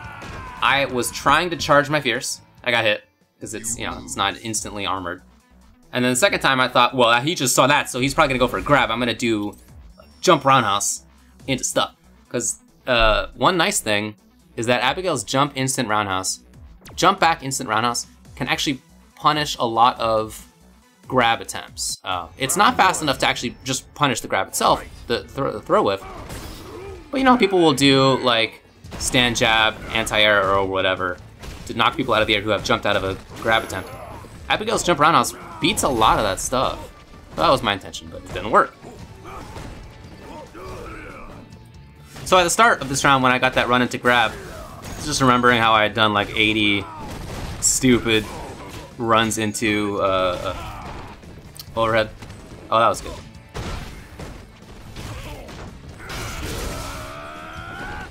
I was trying to charge my fierce. I got hit, because it's, it's not instantly armored. And then the second time I thought, well, he just saw that, so he's probably gonna go for a grab. I'm gonna do jump roundhouse into stuff. Because one nice thing is that Abigail's jump instant roundhouse, jump back instant roundhouse, can actually punish a lot of grab attempts. It's not fast enough to actually just punish the grab itself, the throw whiff. But people will do like stand jab, anti-air, or whatever to knock people out of the air who have jumped out of a grab attempt. Abigail's jump roundhouse beats a lot of that stuff. Well, that was my intention, but it didn't work. So at the start of this round, when I got that run into grab, just remembering how I had done like 80 stupid runs into overhead. Oh, that was good.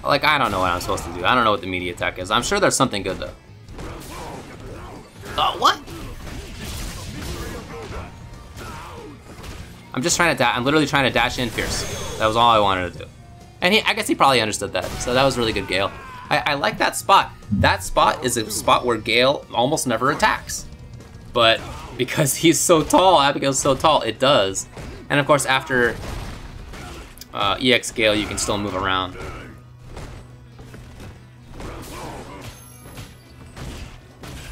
Like, I don't know what I'm supposed to do. I don't know what the media attack is. I'm sure there's something good, though. What? I'm just trying to I'm literally trying to dash in Fierce. That was all I wanted to do. And I guess he probably understood that, so that was really good, Gale. I like that spot. That spot is a spot where Gale almost never attacks. But because he's so tall, Abigail's so tall, it does. And of course, after EX Gale, you can still move around.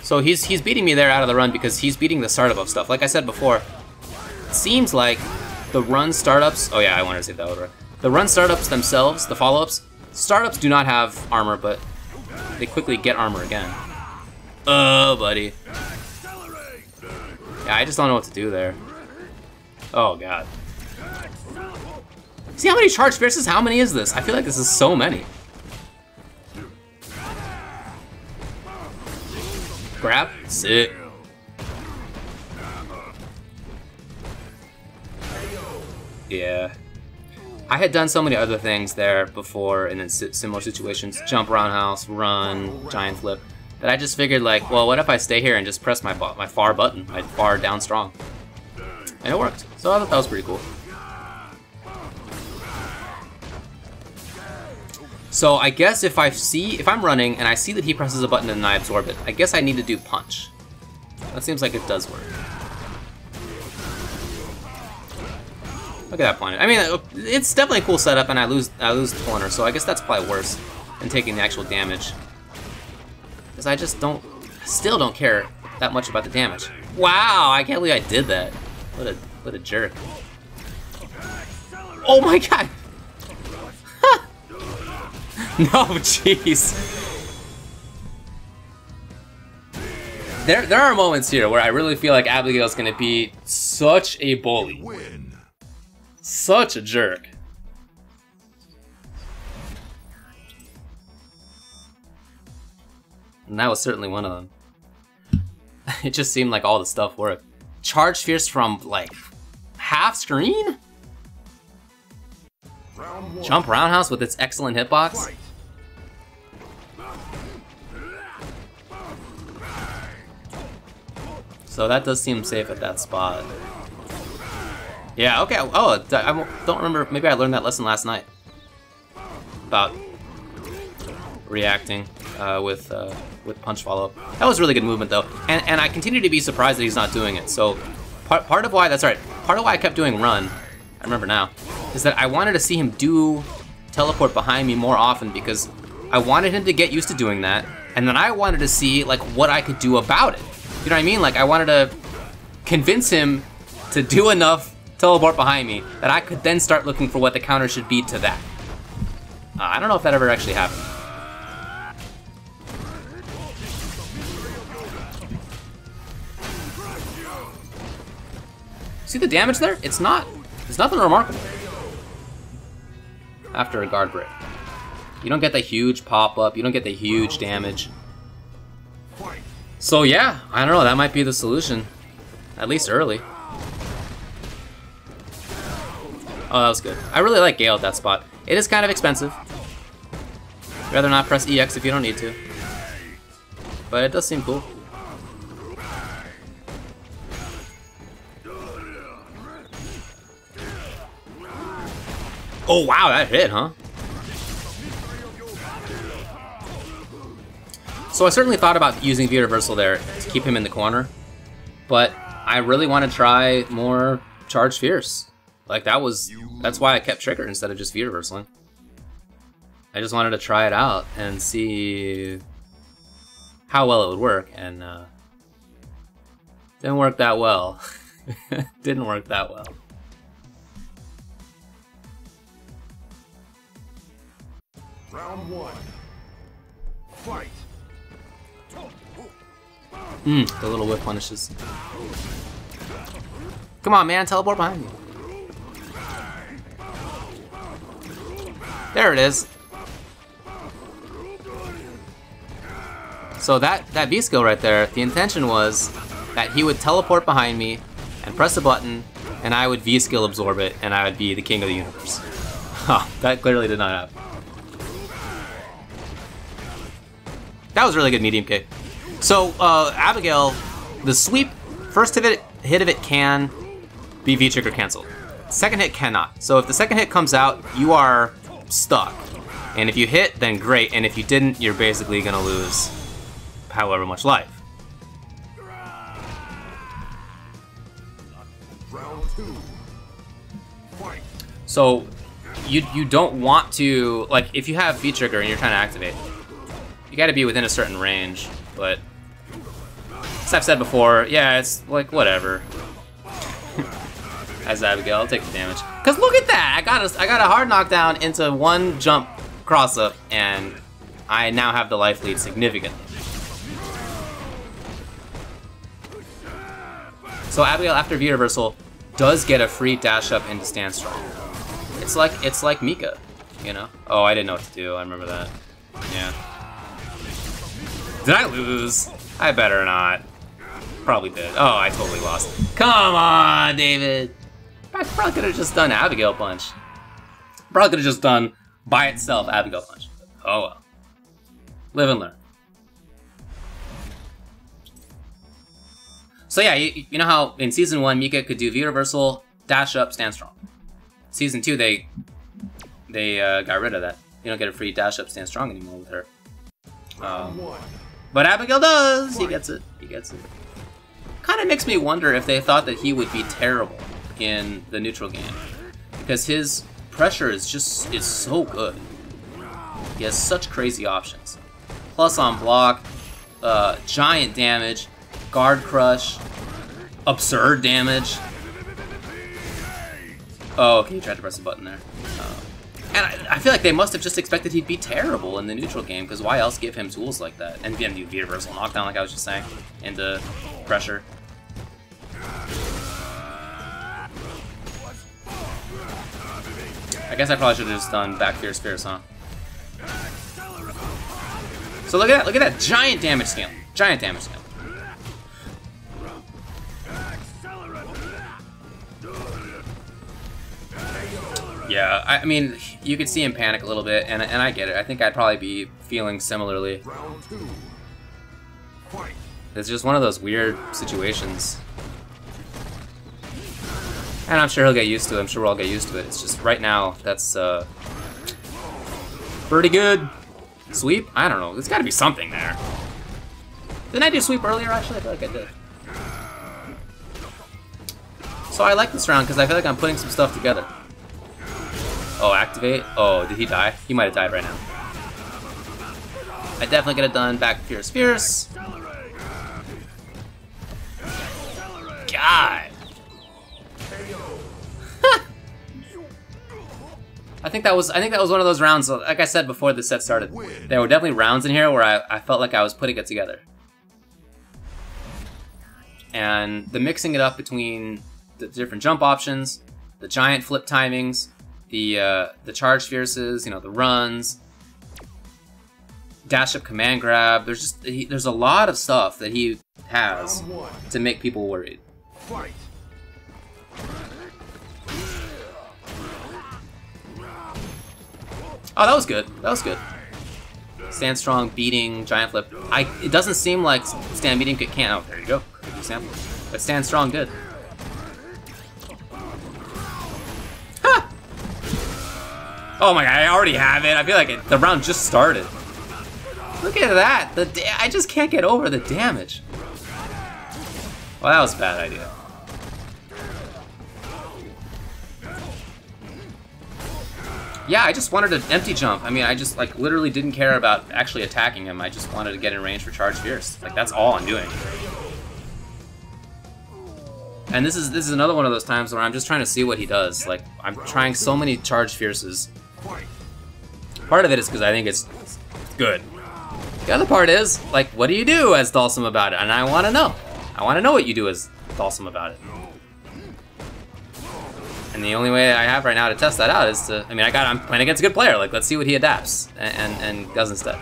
So he's beating me there out of the run because he's beating the startup of stuff. Like I said before, it seems like the run startups... Oh yeah, I wanted to say that over. The run startups themselves, the follow-ups, startups do not have armor, but they quickly get armor again. Oh, buddy. Yeah, I just don't know what to do there. Oh, God. See how many charge fierces? How many is this? I feel like this is so many. Grab. Sit. Yeah. I had done so many other things there before in similar situations. Jump roundhouse, run, giant flip. That I just figured like, well, what if I stay here and just press my far button, my far down strong. And it worked. So I thought that was pretty cool. So I guess if I'm running and I see that he presses a button and I absorb it, I guess I need to do punch. That seems like it does work. Look at that point. I mean, it's definitely a cool setup, and I lose the corner, so I guess that's probably worse than taking the actual damage. Because I just still don't care that much about the damage. Wow, I can't believe I did that. What a jerk. Oh my God. No, jeez. There are moments here where I really feel like Abigail's gonna be such a bully. Such a jerk. And that was certainly one of them. It just seemed like all the stuff worked. Charge Fierce from, like, half screen? Jump Roundhouse with its excellent hitbox? So that does seem safe at that spot. Yeah, okay. Oh, I don't remember. Maybe I learned that lesson last night. About reacting with punch follow-up. That was really good movement, though. And I continue to be surprised that he's not doing it. So part of why, that's right, part of why I kept doing run, I remember now, is that I wanted to see him do teleport behind me more often because I wanted him to get used to doing that. And then I wanted to see, like, what I could do about it. You know what I mean? Like, I wanted to convince him to do enough teleport behind me that I could then start looking for what the counter should be to that. I don't know if that ever actually happened. See the damage there? It's nothing remarkable. After a guard break. You don't get the huge pop-up, you don't get the huge damage. So yeah, I don't know, that might be the solution. At least early. Oh, that was good. I really like Gale at that spot. It is kind of expensive. Rather not press EX if you don't need to. But it does seem cool. Oh wow, that hit, huh? So I certainly thought about using V reversal there to keep him in the corner. But I really want to try more Charge Fierce. Like that's why I kept Trigger instead of just V reversaling. I just wanted to try it out and see how well it would work, and didn't work that well. Didn't work that well. Round one. Fight. The little whip punishes. Come on, man, teleport behind me. There it is. So that V skill right there, the intention was that he would teleport behind me and press a button, and I would V skill absorb it, and I would be the king of the universe. Huh, that clearly did not happen. That was a really good medium kick. So Abigail, the sweep, first hit of it can be V-trigger canceled. Second hit cannot. So if the second hit comes out, you are stuck. And if you hit, then great. And if you didn't, you're basically gonna lose however much life. Round 2. Fight. So you don't want to, like, if you have V-trigger and you're trying to activate, you gotta be within a certain range, but as I've said before, yeah, it's like, whatever. As Abigail, I'll take the damage. Cause look at that! I got a hard knockdown into one jump cross up, and I now have the life lead significantly. So Abigail, after V reversal, does get a free dash up into stand strong. It's like Mika, you know? Oh, I didn't know what to do. I remember that. Yeah. Did I lose? I better not. Probably did. Oh, I totally lost. Come on, David. I probably could have just done Abigail punch. Probably could have just done by itself Abigail punch. Oh well. Live and learn. So yeah, you know how in season 1 Mika could do V reversal, dash up, stand strong. Season 2 they got rid of that. You don't get a free dash up, stand strong anymore with her. But Abigail does. He gets it. He gets it. Kind of makes me wonder if they thought that he would be terrible in the neutral game, because his pressure is so good. He has such crazy options. Plus on block, giant damage, guard crush, absurd damage. Oh, okay, you tried to press a button there. And I feel like they must have just expected he'd be terrible in the neutral game, because why else give him tools like that? And then do V reversal knockdown, like I was just saying, into pressure. I guess I probably should have just done back fierce, huh? So look at that giant damage scale. Giant damage scale. Yeah, I mean, you could see him panic a little bit, and I get it. I think I'd probably be feeling similarly. Round 2. Fight. It's just one of those weird situations. And I'm sure he'll get used to it. I'm sure we'll all get used to it. It's just right now, that's pretty good. Sweep? I don't know. There's got to be something there. Didn't I do sweep earlier, actually? I feel like I did. So I like this round because I feel like I'm putting some stuff together. Oh, activate? Oh, did he die? He might have died right now. I definitely could have done back fierce. God! I think that was one of those rounds, like I said before the set started. There were definitely rounds in here where I felt like I was putting it together. And the mixing it up between the different jump options, the giant flip timings, the charge fierces, you know, the runs, dash up command grab. There's a lot of stuff that he has to make people worried. Fight. Oh, that was good. That was good. Stand strong, beating, giant flip. It doesn't seem like stand medium kick can't. Oh, there you go. Good example. But stand strong, good. Ha! Oh my god, I already have it. I feel like the round just started. Look at that. I just can't get over the damage. Well, that was a bad idea. Yeah, I just wanted an empty jump. I mean, I just like literally didn't care about actually attacking him. I just wanted to get in range for charge fierce. Like that's all I'm doing. And this is another one of those times where I'm just trying to see what he does. Like I'm trying so many charge fierces. Part of it is because I think it's good. The other part is, like, what do you do as Dalsum about it? And I want to know. I want to know what you do as Dalsum about it. And the only way I have right now to test that out is to, I mean, I'm playing against a good player. Like, let's see what he adapts and does instead.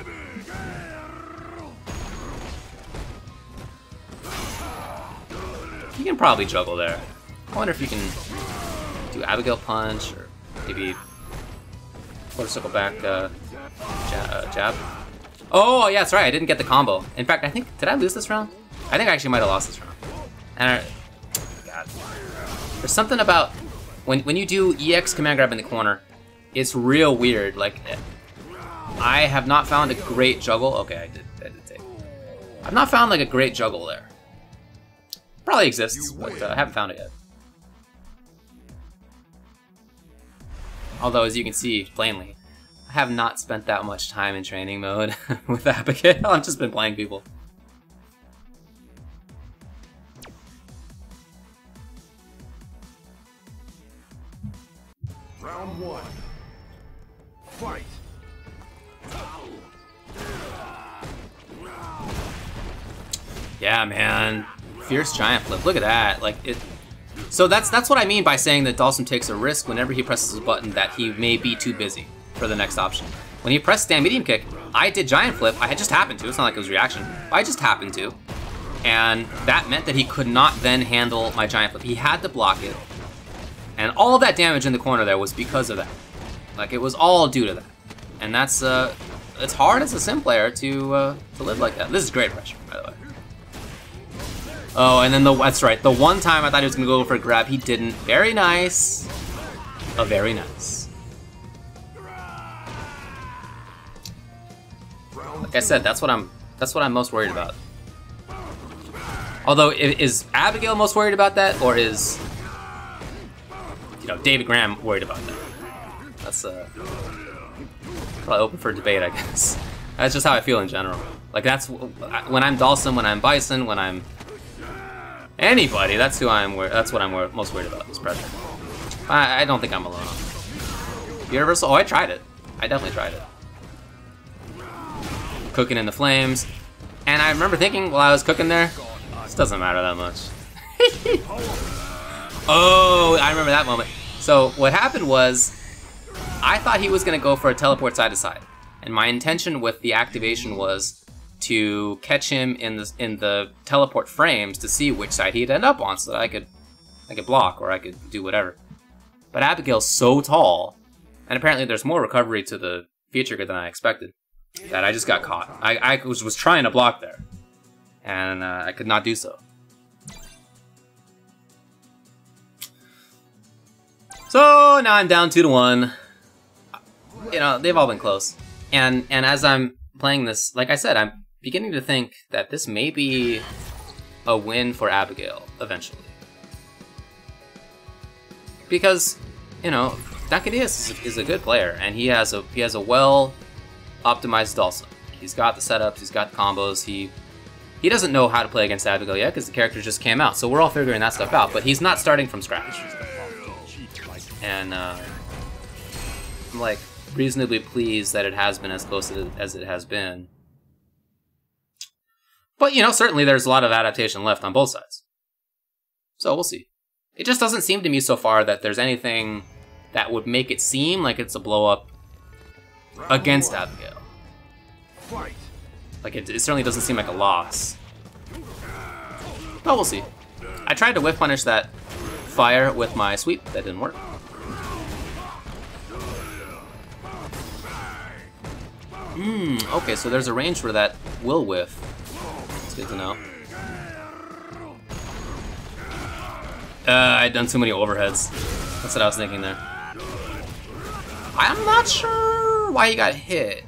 You can probably juggle there. I wonder if you can do Abigail Punch or maybe quarter circle back jab. Oh, yeah, that's right. I didn't get the combo. In fact, I think, did I lose this round? I think I actually might have lost this round. And God. There's something about when you do EX command grab in the corner, it's real weird. Like, I have not found a great juggle. Okay, I did take. I've not found like a great juggle there. Probably exists, but I haven't found it yet. Although, as you can see plainly, I have not spent that much time in training mode with Abigail. I've just been playing people. Round 1. Fight. Yeah, man. Fierce giant flip. Look at that. Like it. So that's what I mean by saying that Dalsum takes a risk whenever he presses a button that he may be too busy for the next option. When he pressed stand medium kick, I did giant flip. I had just happened to. It's not like it was reaction. I just happened to. And that meant that he could not then handle my giant flip. He had to block it. And all of that damage in the corner there was because of that. Like, it was all due to that. And that's, it's hard as a sim player to live like that. This is great pressure, by the way. Oh, and then that's right. The one time I thought he was gonna go for a grab, he didn't. Very nice. Very nice. Like I said, that's what I'm most worried about. Although, is Abigail most worried about that, or is, you know, David Graham worried about that? That's probably open for debate, I guess. That's just how I feel in general. Like, that's when I'm Dalsum, when I'm Bison, when I'm anybody. That's who that's what I'm most worried about. Is pressure. I don't think I'm alone. Universal. Oh, I tried it. I definitely tried it. Cooking in the flames, and I remember thinking while I was cooking there, this doesn't matter that much. Oh, I remember that moment. So what happened was, I thought he was gonna go for a teleport side to side, and my intention with the activation was to catch him in the teleport frames to see which side he'd end up on, so that I could block or I could do whatever. But Abigail's so tall, and apparently there's more recovery to the feature than I expected, that I just got caught. I was trying to block there, and I could not do so. So now I'm down 2-1. You know, they've all been close. And as I'm playing this, like I said, I'm beginning to think that this may be a win for Abigail eventually. Because, you know, Dankadillas is a good player, and he has a well optimized Dalsum. He's got the setups, he's got the combos. He doesn't know how to play against Abigail yet because the character just came out, so we're all figuring that stuff out. But he's not starting from scratch. And I'm like reasonably pleased that it has been as close as it has been. But, you know, certainly there's a lot of adaptation left on both sides. So we'll see. It just doesn't seem to me so far that there's anything that would make it seem like it's a blow-up against Abigail. Like, it certainly doesn't seem like a loss. But we'll see. I tried to whiff punish that fire with my sweep. That didn't work. Okay, so there's a range where that will whiff. It's good to know. I'd done too many overheads. That's what I was thinking there. I'm not sure why he got hit.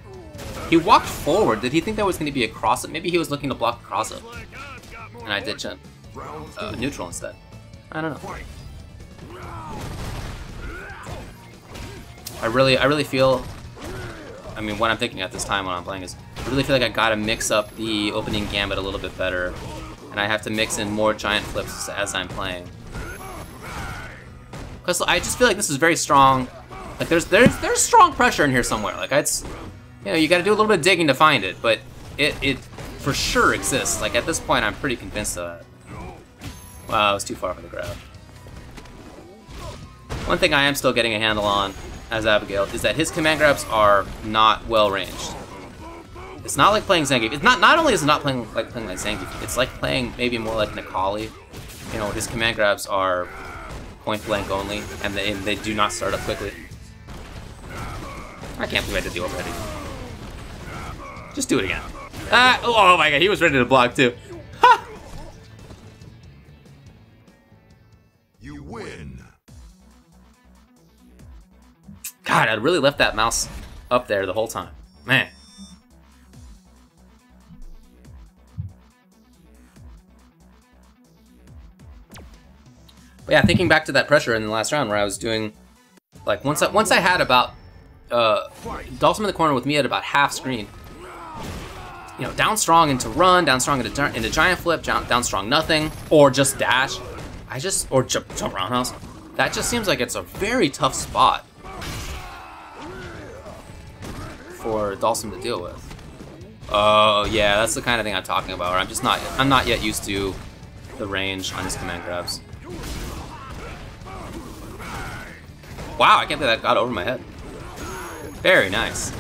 He walked forward. Did he think there was going to be a cross-up? Maybe he was looking to block the cross-up. And I did jump neutral instead. I don't know. I really feel... I mean, what I'm thinking at this time when I'm playing is, I really feel like I gotta mix up the opening gambit a little bit better, and I have to mix in more giant flips as I'm playing. Because I just feel like this is very strong. Like there's strong pressure in here somewhere. Like it's, you know, you gotta do a little bit of digging to find it, but it for sure exists. Like, at this point, I'm pretty convinced of that. Wow, I was too far for the grab. One thing I am still getting a handle on as Abigail is that his command grabs are not well ranged. It's not like playing Zangief. It's not only is it not playing like Zangief, it's like playing maybe more like Nikali. You know, his command grabs are point blank only, and they do not start up quickly. I can't believe I did the overhead again. Just do it again. Oh my god, he was ready to block too. Ha! You win. God, I really left that mouse up there the whole time. Man. But yeah, thinking back to that pressure in the last round where I was doing, like, once I had about Dalsum in the corner with me at about half screen. You know, down strong into run, down strong into giant flip, down strong nothing, or just dash. Or jump roundhouse. That just seems like it's a very tough spot for Dalsum to deal with. Oh yeah, that's the kind of thing I'm talking about. Where I'm not yet used to the range on his command grabs. Wow, I can't believe that got over my head. Very nice.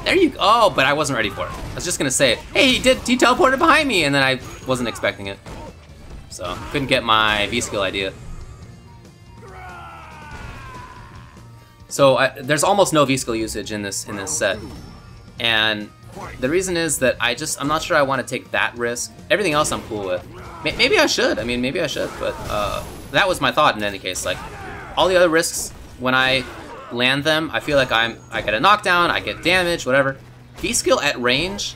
There you go. Oh, but I wasn't ready for it. I was just gonna say, hey, he teleported behind me, and then I wasn't expecting it. So, couldn't get my V-skill idea. So, there's almost no V-skill usage in this set. And the reason is that I'm not sure I want to take that risk. Everything else I'm cool with. Maybe I should. I mean, maybe I should, but that was my thought in any case. Like, all the other risks, when I land them, I feel like I get a knockdown, I get damage, whatever. V-skill at range,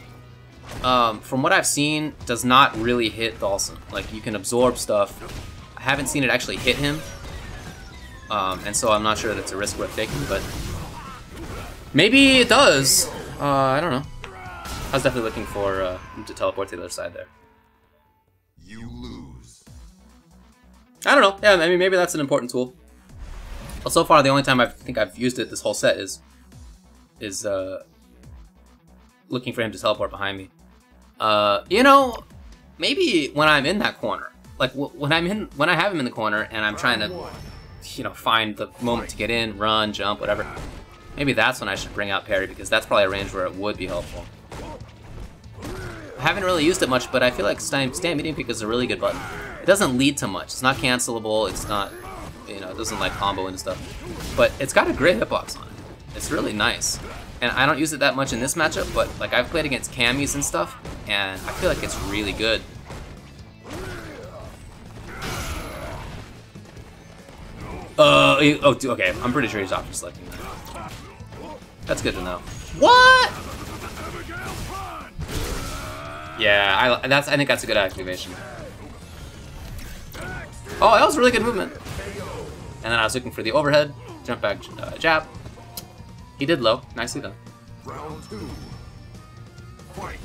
from what I've seen, does not really hit Dalsum. Like, you can absorb stuff. I haven't seen it actually hit him, and so I'm not sure that's a risk worth taking, but maybe it does. I don't know. I was definitely looking for him to teleport to the other side there. You lose. I don't know. Yeah, I mean, maybe that's an important tool. Well, so far, the only time I think I've used it this whole set is looking for him to teleport behind me. You know, maybe when I'm in that corner, like when I have him in the corner and I'm trying to, you know, find the moment to get in, run, jump, whatever. Maybe that's when I should bring out parry, because that's probably a range where it would be helpful. I haven't really used it much, but I feel like stand medium kick is a really good button. It doesn't lead to much. It's not cancelable. It's not, you know, it doesn't like combo into stuff. But it's got a great hitbox on it. It's really nice. And I don't use it that much in this matchup, but like I've played against camis and stuff, and I feel like it's really good. Oh, okay. I'm pretty sure he's option selecting that. That's good to know. What? Yeah, I think that's a good activation. Oh, that was really good movement. And then I was looking for the overhead, jump back, jab. He did low, nicely done. Round 2. Fight.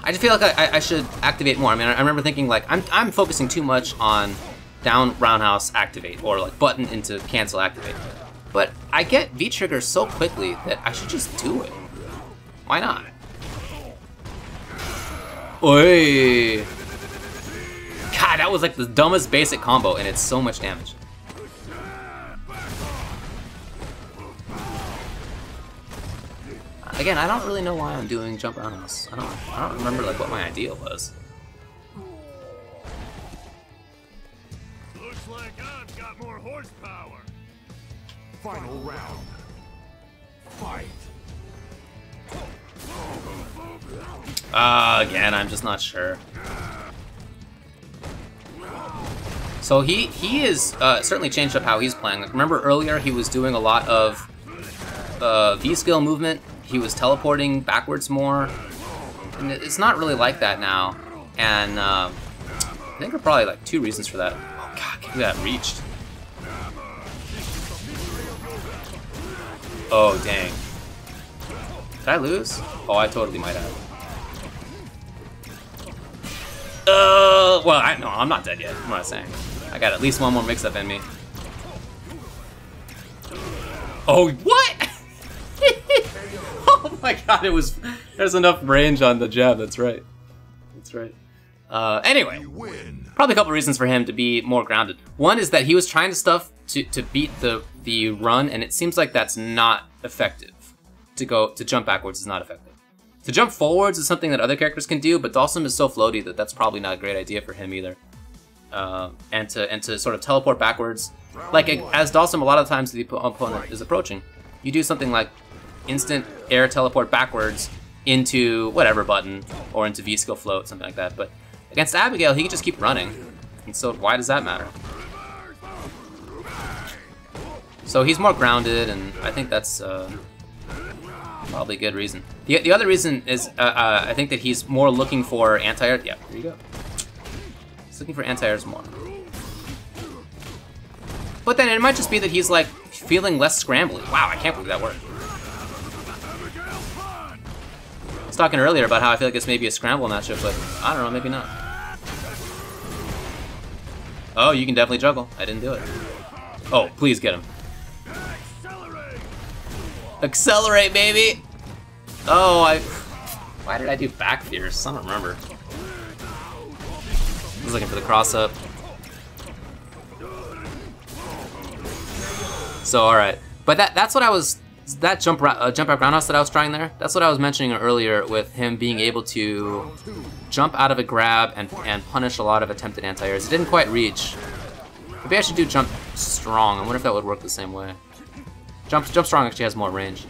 I just feel like I should activate more. I mean, I remember thinking like I'm focusing too much on down roundhouse activate or like button into cancel activate. But I get V trigger so quickly that I should just do it. Why not? Oi! God, that was like the dumbest basic combo, and it's so much damage. Again, I don't really know why I'm doing jump roundhouse. I don't remember like what my idea was. Looks like I've got more horsepower. Final round. Fight. Again, I'm just not sure. So he is certainly changed up how he's playing. Like, remember earlier he was doing a lot of V-skill movement. He was teleporting backwards more. And it's not really like that now. And I think there are probably like 2 reasons for that. Oh god, can't believe that reached. Oh dang. Did I lose? Oh, I totally might have. Well, no, I'm not dead yet. I'm not saying. I got at least one more mix-up in me. Oh, what? Oh my god, there's enough range on the jab, that's right. That's right. Anyway, probably a couple reasons for him to be more grounded. One is that he was trying to stuff to beat the run, and it seems like that's not effective. To jump backwards is not effective. To jump forwards is something that other characters can do, but Dhalsim is so floaty that that's probably not a great idea for him either. And to sort of teleport backwards, like as Dhalsim a lot of times the opponent is approaching, you do something like instant air teleport backwards into whatever button, or into V-skill float, something like that. But against Abigail, he can just keep running, and so why does that matter? So he's more grounded, and I think that's probably a good reason. The other reason is I think that he's more looking for anti-air. Yeah, there you go. He's looking for anti-airs more. But then it might just be that he's like feeling less scrambly. Wow, I can't believe that worked. I was talking earlier about how I feel like it's maybe a scramble matchup, but I don't know, maybe not. Oh, you can definitely juggle. I didn't do it. Oh, please get him. Accelerate, baby! Oh, why did I do back fierce? I don't remember. I was looking for the cross-up. So, alright. But that's what I was... That jump out roundhouse that I was trying there, that's what I was mentioning earlier with him being able to jump out of a grab and punish a lot of attempted anti-airs. It didn't quite reach. Maybe I should do jump strong. I wonder if that would work the same way. Jump strong actually has more range.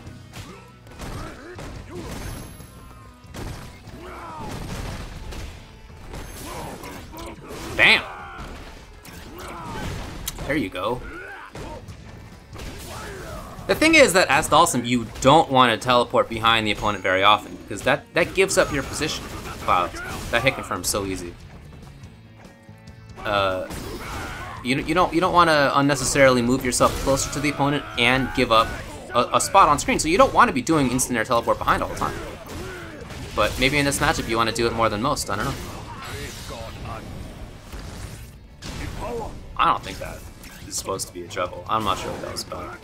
Bam! There you go. The thing is that as Dhalsim, you don't want to teleport behind the opponent very often, because that gives up your position. Wow, that hit confirms so easy. You don't want to unnecessarily move yourself closer to the opponent and give up a spot on screen. So you don't want to be doing instant air teleport behind all the time. But maybe in this matchup you want to do it more than most. I don't know. I don't think that is supposed to be a juggle. I'm not sure what that was about.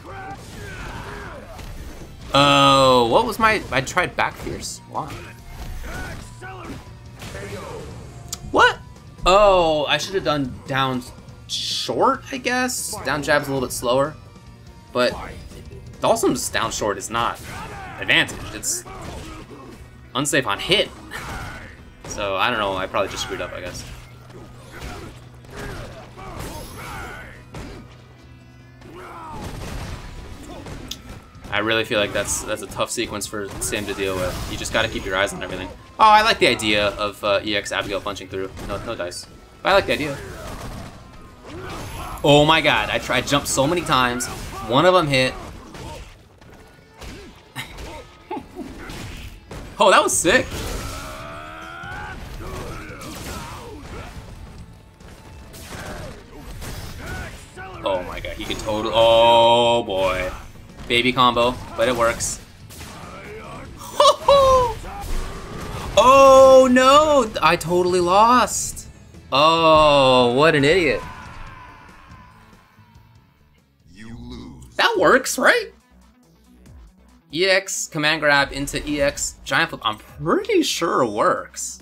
Oh, what was my... I tried back fierce. Why? What? Oh, I should have done down short, I guess? Down jab's a little bit slower. But Dhalsim's down short is not advantage. It's unsafe on hit. So, I don't know. I probably just screwed up, I guess. I really feel like that's a tough sequence for Sim to deal with. You just gotta keep your eyes on everything. Oh, I like the idea of EX Abigail punching through. No dice. But I like the idea. Oh my god, I tried jump so many times. One of them hit. Oh, that was sick. Oh my god, he could totally... Oh boy. Baby combo, but it works. Oh no! I totally lost. Oh, what an idiot. You lose. That works, right? EX command grab into EX giant flip. I'm pretty sure it works.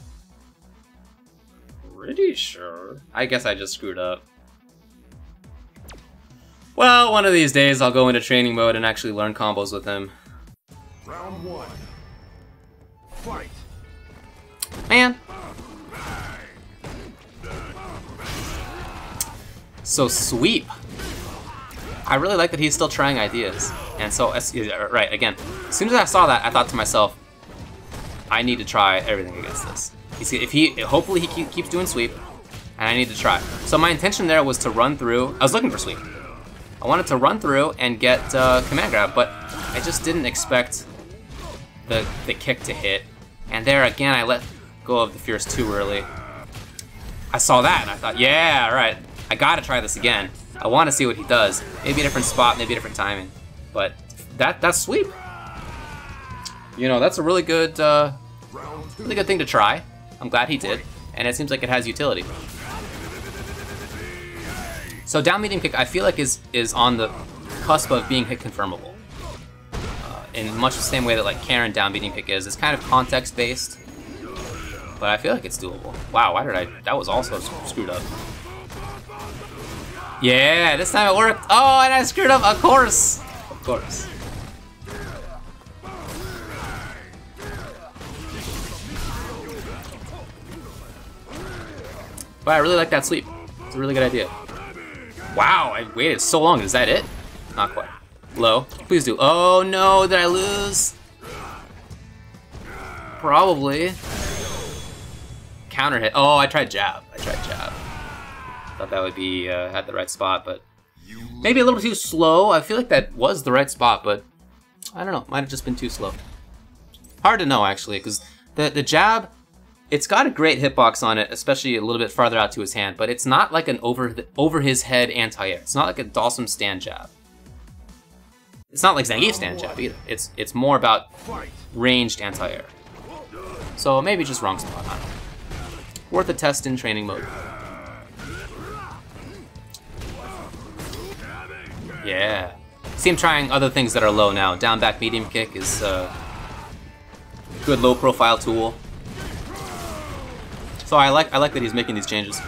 Pretty sure. I guess I just screwed up. Well, one of these days I'll go into training mode and actually learn combos with him. Round one. Fight. Man. So sweep. I really like that he's still trying ideas. And so, right, again, as soon as I saw that, I thought to myself, I need to try everything against this. Hopefully he keeps doing sweep, and I need to try. So my intention there was to run through. I was looking for sweep. I wanted to run through and get command grab, but I just didn't expect the kick to hit. And there again, I let go of the fierce too early. I saw that and I thought, yeah, all right, I gotta try this again. I want to see what he does. Maybe a different spot, maybe a different timing. But that's sweep. You know, that's a really good thing to try. I'm glad he did, and it seems like it has utility. So down medium kick, I feel like is on the cusp of being hit confirmable. in much the same way that like Karen down beating kick is. It's kind of context based, but I feel like it's doable. Wow, why did I? That was also screwed up. Yeah, this time it worked. Oh, and I screwed up. Of course, of course. But I really like that sweep. It's a really good idea. Wow, I waited so long. Is that it? Not quite. Low. Please do. Oh no, did I lose? Probably. Counter hit. Oh, I tried jab. Thought that would be at the right spot, but maybe a little too slow. I feel like that was the right spot, but I don't know. Might have just been too slow. Hard to know, actually, because the jab, it's got a great hitbox on it, especially a little bit farther out to his hand, but it's not like an over his head anti-air. It's not like a Dawson stand jab. It's not like Zangief stand jab either. It's more about ranged anti-air. So maybe just wrong spot. I don't know. Worth a test in training mode. Yeah. See him trying other things that are low now. Down back medium kick is a good low profile tool. So I like that he's making these changes.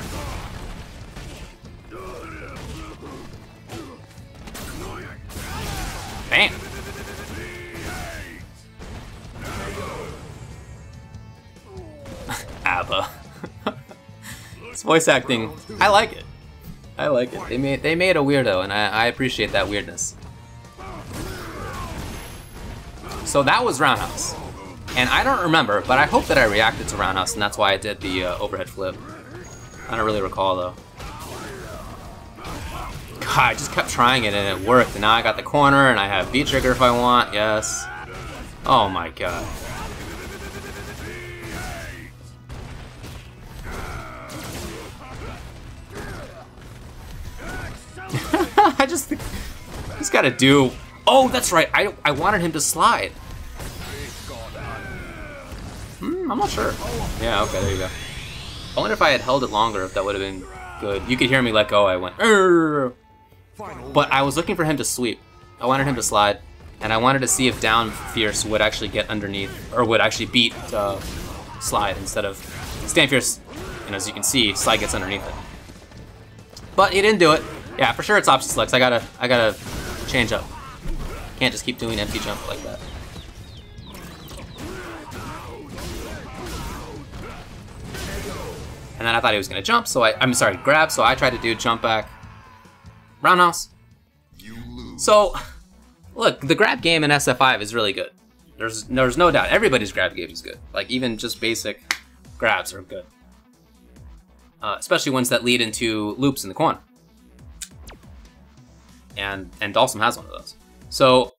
Bam! ABBA. This voice acting, I like it. I like it. They made a weirdo, and I appreciate that weirdness. So that was Roundhouse. And I don't remember, but I hope that I reacted to Roundhouse, and that's why I did the overhead flip. I don't really recall, though. God, I just kept trying it, and it worked. And now I got the corner, and I have V-trigger if I want. Yes. Oh my god. I just gotta do... Oh, that's right. I wanted him to slide. I'm not sure. Yeah, okay, there you go. I wonder if I had held it longer, if that would have been good. You could hear me let go. I went, "Arr!" But I was looking for him to sweep. I wanted him to slide, and I wanted to see if down fierce would actually get underneath, or would actually beat slide instead of stand fierce. And as you can see, slide gets underneath it. But he didn't do it. Yeah, for sure it's opposite selects. I gotta change up. Can't just keep doing empty jump like that. And then I thought he was gonna jump, so I'm sorry, grab, so I tried to do jump back. Roundhouse. So, look, the grab game in SF5 is really good. There's no doubt. Everybody's grab game is good. Like, even just basic grabs are good. Especially ones that lead into loops in the corner. And Dalsum has one of those. So,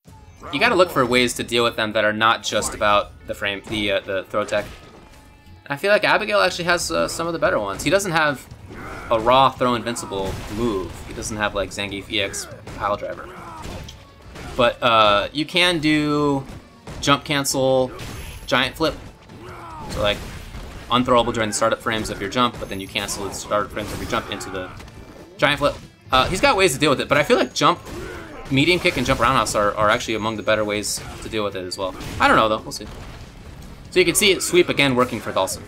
you gotta look for ways to deal with them that are not just about the frame, the throw tech. I feel like Abigail actually has some of the better ones. He doesn't have a raw throw invincible move. He doesn't have like Zangief EX pile driver. But you can do jump cancel, giant flip. So like unthrowable during the startup frames of your jump, but then you cancel the startup frames of your jump into the giant flip. He's got ways to deal with it, but I feel like jump, medium kick, and jump roundhouse are actually among the better ways to deal with it as well. I don't know though, we'll see. So you can see it sweep again working for Dalsum.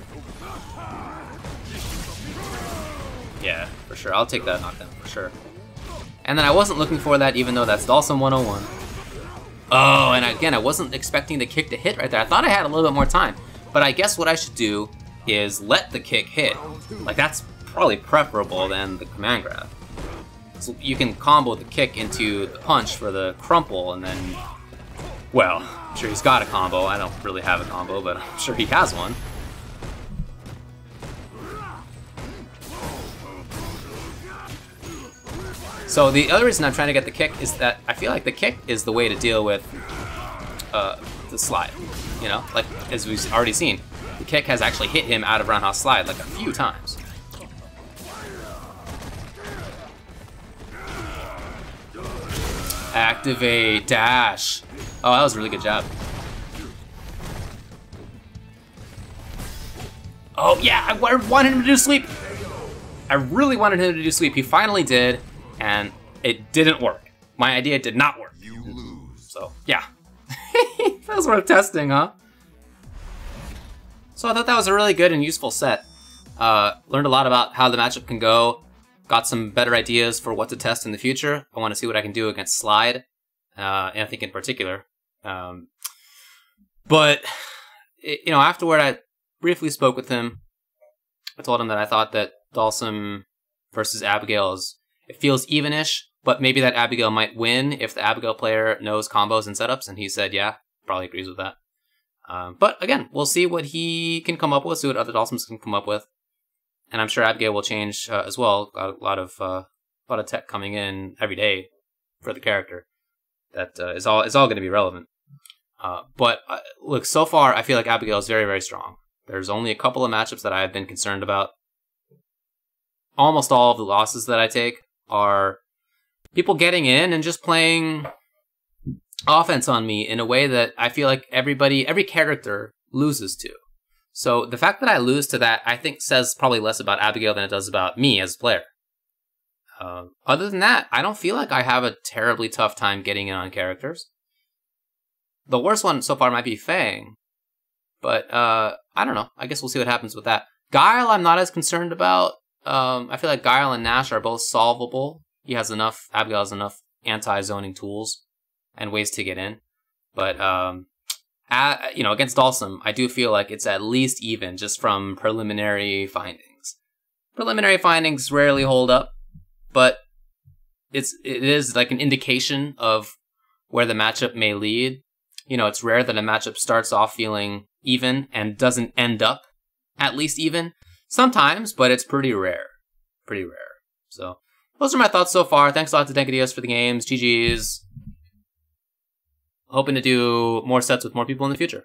Yeah, for sure. I'll take that knockdown for sure. And then I wasn't looking for that even though that's Dalsum 101. Oh, and again, I wasn't expecting the kick to hit right there. I thought I had a little bit more time. But I guess what I should do is let the kick hit. Like that's probably preferable than the command grab. So you can combo the kick into the punch for the crumple and then, well, I'm sure he's got a combo. I don't really have a combo, but I'm sure he has one. So the other reason I'm trying to get the kick is that I feel like the kick is the way to deal with the slide. You know, like as we've already seen, the kick has actually hit him out of roundhouse slide like a few times. Activate dash. Oh, that was a really good job. Oh yeah, I wanted him to do sweep. I really wanted him to do sweep. He finally did, and it didn't work. My idea did not work. You lose. So yeah. That was worth testing, huh? So I thought that was a really good and useful set. Learned a lot about how the matchup can go. Got some better ideas for what to test in the future. I want to see what I can do against Slide, Anthony in particular. But, you know, afterward I briefly spoke with him. I told him that I thought that Dalsum versus Abigail it feels even-ish, but maybe that Abigail might win if the Abigail player knows combos and setups, and he said, yeah, probably agrees with that. But again, we'll see what he can come up with, see what other Dalsums can come up with. And I'm sure Abigail will change as well. Got a lot of tech coming in every day for the character. That is all going to be relevant. But look, so far I feel like Abigail is very, very strong. There's only a couple of matchups that I have been concerned about. Almost all of the losses that I take are people getting in and just playing offense on me in a way that I feel like every character loses to. So the fact that I lose to that, I think, says probably less about Abigail than it does about me as a player. Other than that, I don't feel like I have a terribly tough time getting in on characters. The worst one so far might be Fang, but I don't know. I guess we'll see what happens with that. Guile, I'm not as concerned about. I feel like Guile and Nash are both solvable. Abigail has enough anti-zoning tools and ways to get in. But, you know, against Dalsum, I do feel like it's at least even just from preliminary findings. Preliminary findings rarely hold up, but it is like an indication of where the matchup may lead. You know, it's rare that a matchup starts off feeling even and doesn't end up at least even. Sometimes, but it's pretty rare. Pretty rare. So, those are my thoughts so far. Thanks a lot to Dankadillas for the games. GG's. Hoping to do more sets with more people in the future.